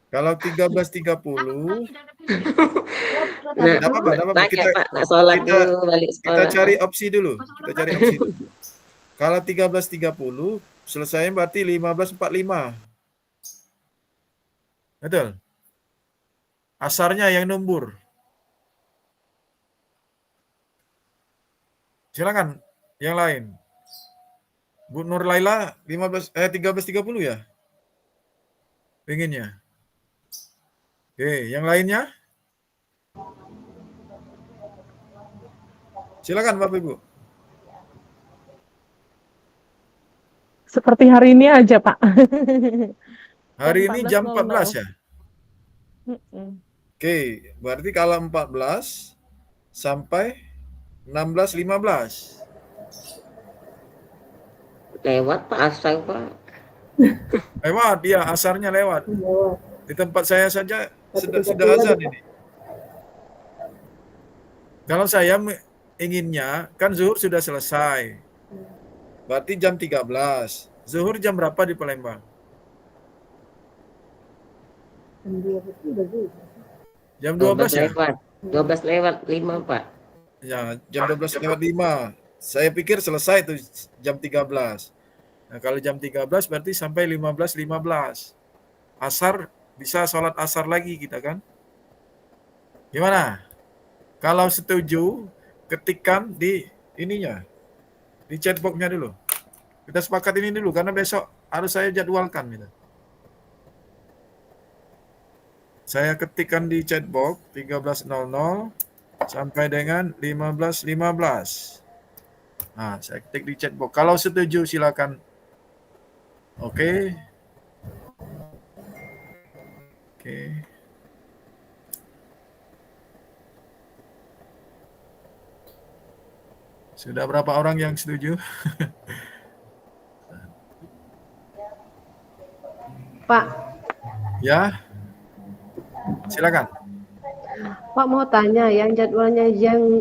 Speaker 1: Kalau 13.30
Speaker 5: Nah,
Speaker 1: enggak apa-apa.
Speaker 5: tanya, Pak, nak sholat dulu balik
Speaker 1: Kita
Speaker 5: sekolah.
Speaker 1: cari opsi dulu. Kalau 13.30 selesai berarti 15.45. Betul? Asarnya yang numbur. Silakan yang lain. Bu Nur Laila 13.30 ya? Pengennya. Oke, yang lainnya? Silakan Bapak Ibu.
Speaker 2: Seperti hari ini aja, Pak.
Speaker 1: Hari ini jam 14 ya?
Speaker 2: Mm-mm.
Speaker 1: Oke, berarti kalau 14 sampai 16.15.
Speaker 5: Lewat, Pak, asal, Pak.
Speaker 1: Lewat, dia asarnya lewat. Di tempat saya saja sudah azan ini. Kalau saya inginnya, kan zuhur sudah selesai. Berarti jam 13. Zuhur jam berapa di Palembang? Jam 12 ya?
Speaker 5: 12 lewat 5, Pak.
Speaker 1: Ya, jam 12 lewat 5. Saya pikir selesai itu jam 13. Nah, kalau jam 13 berarti sampai 15.15. Asar, bisa sholat asar lagi kita kan? Gimana? Kalau setuju, ketikkan di ininya. Di chatbox-nya dulu. Kita sepakat ini dulu, karena besok harus saya jadwalkan. Gitu. Saya ketikkan di chatbox 13.00 sampai dengan 15.15. Nah, saya ketik di chatbox. Kalau setuju silakan. Oke. Oke. Sudah berapa orang yang setuju?
Speaker 12: Pak.
Speaker 1: Ya. Silakan.
Speaker 12: Pak mau tanya, yang jadwalnya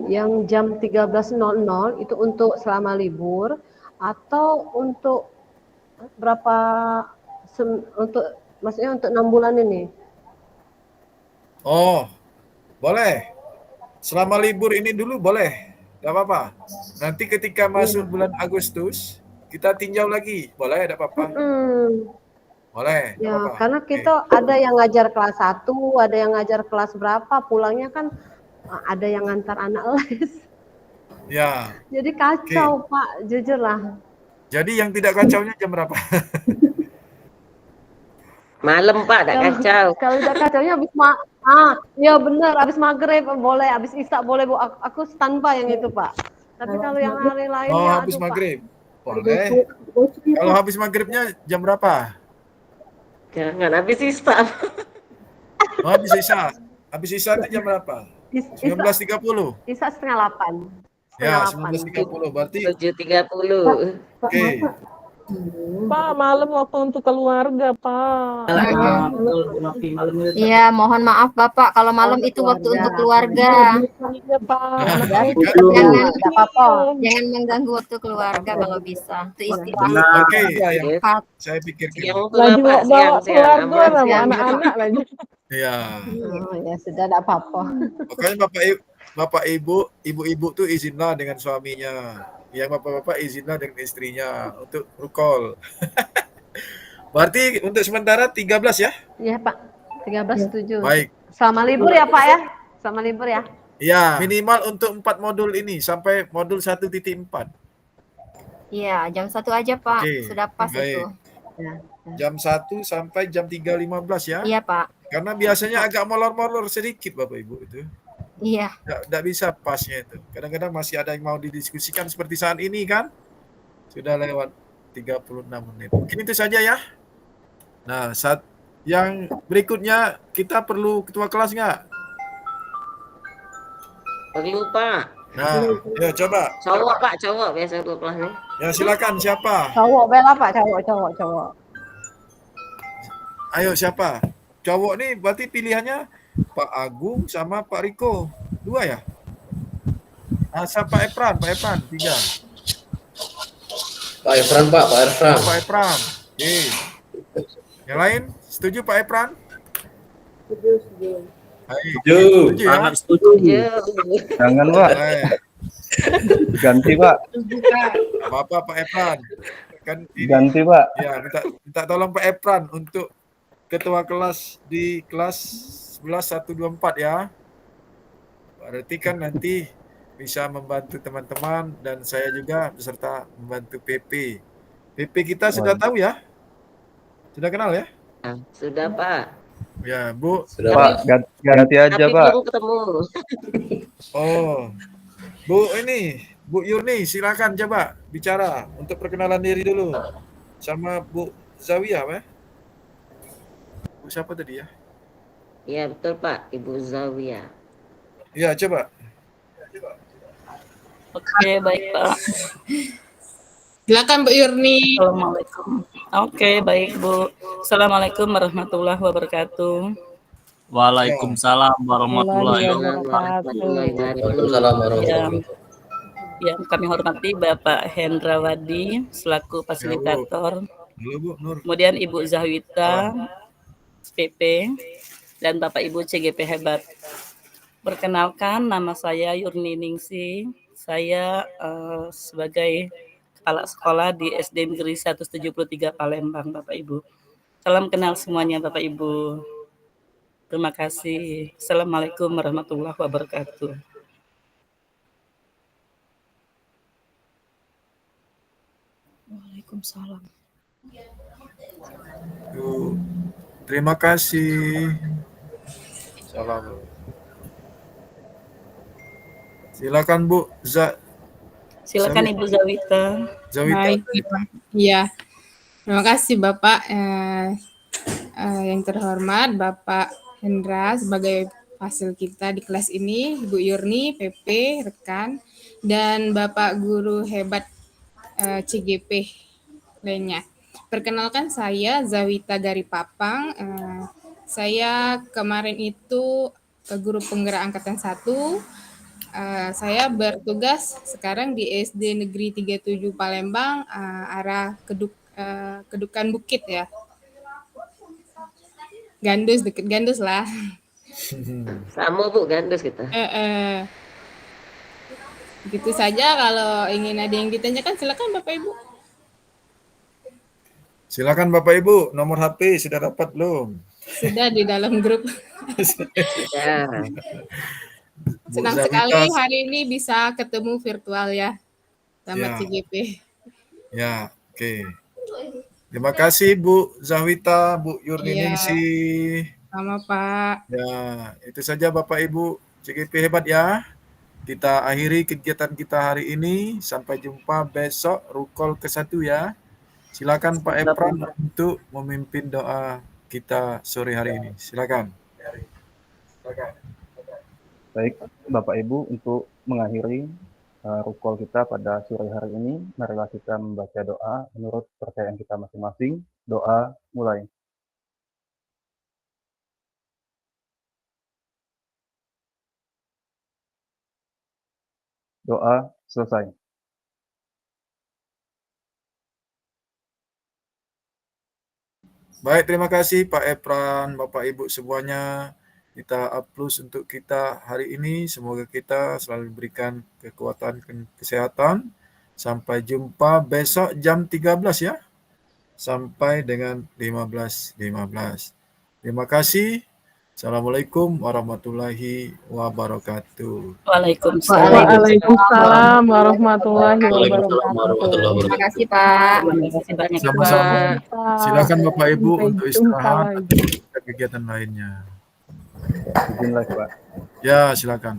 Speaker 12: yang jam 13.00 itu untuk selama libur atau untuk berapa untuk maksudnya untuk 6 bulan ini?
Speaker 1: Oh, boleh. Selama libur ini dulu boleh. Gak apa-apa. Nanti ketika masuk bulan Agustus, kita tinjau lagi. Boleh, ada apa-apa? Boleh.
Speaker 12: Ya,
Speaker 1: apa-apa.
Speaker 12: karena kita ada yang ngajar kelas 1, ada yang ngajar kelas berapa, pulangnya kan ada yang ngantar anak les.
Speaker 1: Ya.
Speaker 12: Jadi kacau, Pak, jujur lah.
Speaker 1: Jadi yang tidak kacaunya jam berapa?
Speaker 5: Malam, Pak, tak kacau.
Speaker 12: Kalau udah kacaunya habis iya benar, habis maghrib boleh, habis isya boleh, Bu. Aku standby yang itu, Pak. Tapi kalau yang hari lainnya,
Speaker 1: Oh, habis maghrib. Boleh. Kalau habis maghribnya jam berapa?
Speaker 5: Jangan habis isya.
Speaker 1: Oh, habis isya. Habis isya itu jam berapa? 19.30.
Speaker 12: Isya 7:30.
Speaker 1: Ya, 19.30 berarti
Speaker 5: 7.30.
Speaker 1: Oke.
Speaker 2: Pak, malam waktu untuk keluarga, Pak.
Speaker 6: Iya, mohon maaf Bapak kalau malam itu waktu untuk keluarga.
Speaker 2: Iya, Pak.
Speaker 6: Jangan mengganggu waktu keluarga kalau bisa. Itu istirahat.
Speaker 1: Oke, saya pikirkan.
Speaker 2: Lagi bawa keluarga sama anak-anak lagi.
Speaker 1: Iya.
Speaker 12: Oh, ya sudah, tidak apa-apa.
Speaker 1: Makanya Bapak Ibu tuh izinlah dengan suaminya. Yang bapak-bapak izinlah dengan istrinya untuk rukol. Berarti untuk sementara 13 ya?
Speaker 12: Iya, Pak. 13 setuju.
Speaker 1: Baik.
Speaker 12: Selama libur ya, Pak ya? Selama libur ya?
Speaker 1: Iya, minimal untuk 4 modul ini sampai modul 1.4.
Speaker 6: Iya, jam 1 aja Pak.
Speaker 1: Oke,
Speaker 6: Sudah pas
Speaker 1: baik.
Speaker 6: itu. Ya.
Speaker 1: Jam 1 sampai jam 3.15 ya.
Speaker 6: Iya, Pak.
Speaker 1: Karena biasanya agak molor-molor sedikit Bapak Ibu itu.
Speaker 6: Iya.
Speaker 1: Nggak bisa pasnya itu. Kadang-kadang masih ada yang mau didiskusikan seperti saat ini kan. Sudah lewat 36 menit. Mungkin itu saja ya. Nah, yang berikutnya kita perlu ketua kelas nggak?
Speaker 5: Perlu, Pak.
Speaker 1: Nah, ya coba.
Speaker 5: Cowok, Pak, cowok biasa ketua kelas nih.
Speaker 1: Ya silakan siapa?
Speaker 12: Cowok bela Pak, cowok.
Speaker 1: Ayo siapa? Cowok nih berarti pilihannya Pak Agung sama Pak Riko. 2 ya? Siapa Pak Efran? 3.
Speaker 10: Pak Efran, Pak Efran.
Speaker 1: Pak Efran. Oke. Yang lain setuju Pak Efran?
Speaker 3: Setuju.
Speaker 1: Setuju ya?
Speaker 11: Sangat setuju.
Speaker 3: Jangan Pak, ganti Pak.
Speaker 1: Apa-apa Pak Efran. Kan ini,
Speaker 3: Ganti Pak.
Speaker 1: ya minta tolong Pak Efran untuk ketua kelas di kelas 11-124 ya. Berarti kan nanti bisa membantu teman-teman dan saya juga beserta membantu PP. PP kita sudah tahu ya? Sudah kenal ya?
Speaker 5: Sudah, Pak.
Speaker 1: Ya, Bu.
Speaker 10: Sudah,
Speaker 3: Pak, ganti aja
Speaker 5: Tapi
Speaker 3: Pak.
Speaker 5: belum ketemu.
Speaker 1: Oh. Bu Bu Yurni silakan coba bicara untuk perkenalan diri dulu. Sama Bu Zawiyah, ya? Bu siapa tadi ya?
Speaker 5: Iya, betul, Pak. Ibu Zawiyah.
Speaker 1: Iya, coba.
Speaker 13: Oke, baik Pak.
Speaker 9: Silakan Bu Yurni.
Speaker 13: Assalamualaikum. Oke, baik Bu. Assalamualaikum warahmatullahi wabarakatuh.
Speaker 11: Waalaikumsalam warahmatullahi
Speaker 10: Waalaikumsalam warahmatullahi wabarakatuh.
Speaker 13: Yang kami hormati Bapak Hendra Wadi selaku fasilitator. Kemudian Ibu Zahwita PP dan Bapak Ibu CGP hebat. Perkenalkan, nama saya Yurni Ningsi. Saya sebagai kepala sekolah di SD Negeri 173 Palembang, Bapak Ibu. Salam kenal semuanya, Bapak Ibu. Terima kasih. Assalamualaikum warahmatullahi wabarakatuh. Waalaikumsalam.
Speaker 1: Terima kasih. Salam. Silakan Bu
Speaker 13: Silakan Ibu Zawita.
Speaker 9: Baik, iya. Terima kasih Bapak yang terhormat Bapak Hendra sebagai fasil kita di kelas ini, Ibu Yurni, PP, rekan, dan Bapak Guru hebat CGP lainnya. Perkenalkan saya Zawita Garipapang. Saya kemarin itu guru penggerak angkatan 1. Saya bertugas sekarang di SD Negeri 37 Palembang, arah Kedukan Bukit ya. Gandus, deket Gandus lah.
Speaker 5: Sama Bu, Gandus kita.
Speaker 9: Gitu saja, kalau ingin ada yang ditanyakan silakan Bapak Ibu.
Speaker 1: Silakan Bapak Ibu, nomor HP sudah dapat belum?
Speaker 9: Sudah di dalam grup.
Speaker 5: Ya.
Speaker 9: Senang sekali hari ini bisa ketemu virtual ya sama CGP.
Speaker 1: Ya, oke. Terima kasih Bu Zahwita, Bu Yurni Ningsi.
Speaker 9: Sama Pak.
Speaker 1: Ya, itu saja Bapak Ibu CGP hebat ya. Kita akhiri kegiatan kita hari ini. Sampai jumpa besok rukol ke-1 ya. Silakan Pak Efran untuk memimpin doa kita sore hari ini. Silakan.
Speaker 3: Baik, Bapak Ibu, untuk mengakhiri rukol kita pada sore hari ini, marilah kita membaca doa menurut kepercayaan kita masing-masing. Doa mulai. Doa selesai.
Speaker 1: Baik, terima kasih Pak Efran, Bapak Ibu semuanya. Kita aplaus untuk kita hari ini. Semoga kita selalu diberikan kekuatan dan kesehatan. Sampai jumpa besok jam 13 ya. Sampai dengan 15.15. Terima kasih. Assalamualaikum warahmatullahi wabarakatuh.
Speaker 13: Waalaikumsalam.
Speaker 2: Waalaikumsalam warahmatullahi
Speaker 10: Waalaikumsalam warahmatullahi
Speaker 2: wabarakatuh.
Speaker 6: Terima kasih Pak.
Speaker 13: Terima kasih banyak
Speaker 1: Sama-sama.
Speaker 13: Pak.
Speaker 1: Silakan Bapak Ibu
Speaker 2: Sampai
Speaker 1: untuk
Speaker 2: jumpa
Speaker 1: istirahat
Speaker 2: lagi.
Speaker 1: atau kegiatan lainnya.
Speaker 3: Izin lagi Pak.
Speaker 1: Ya, silakan.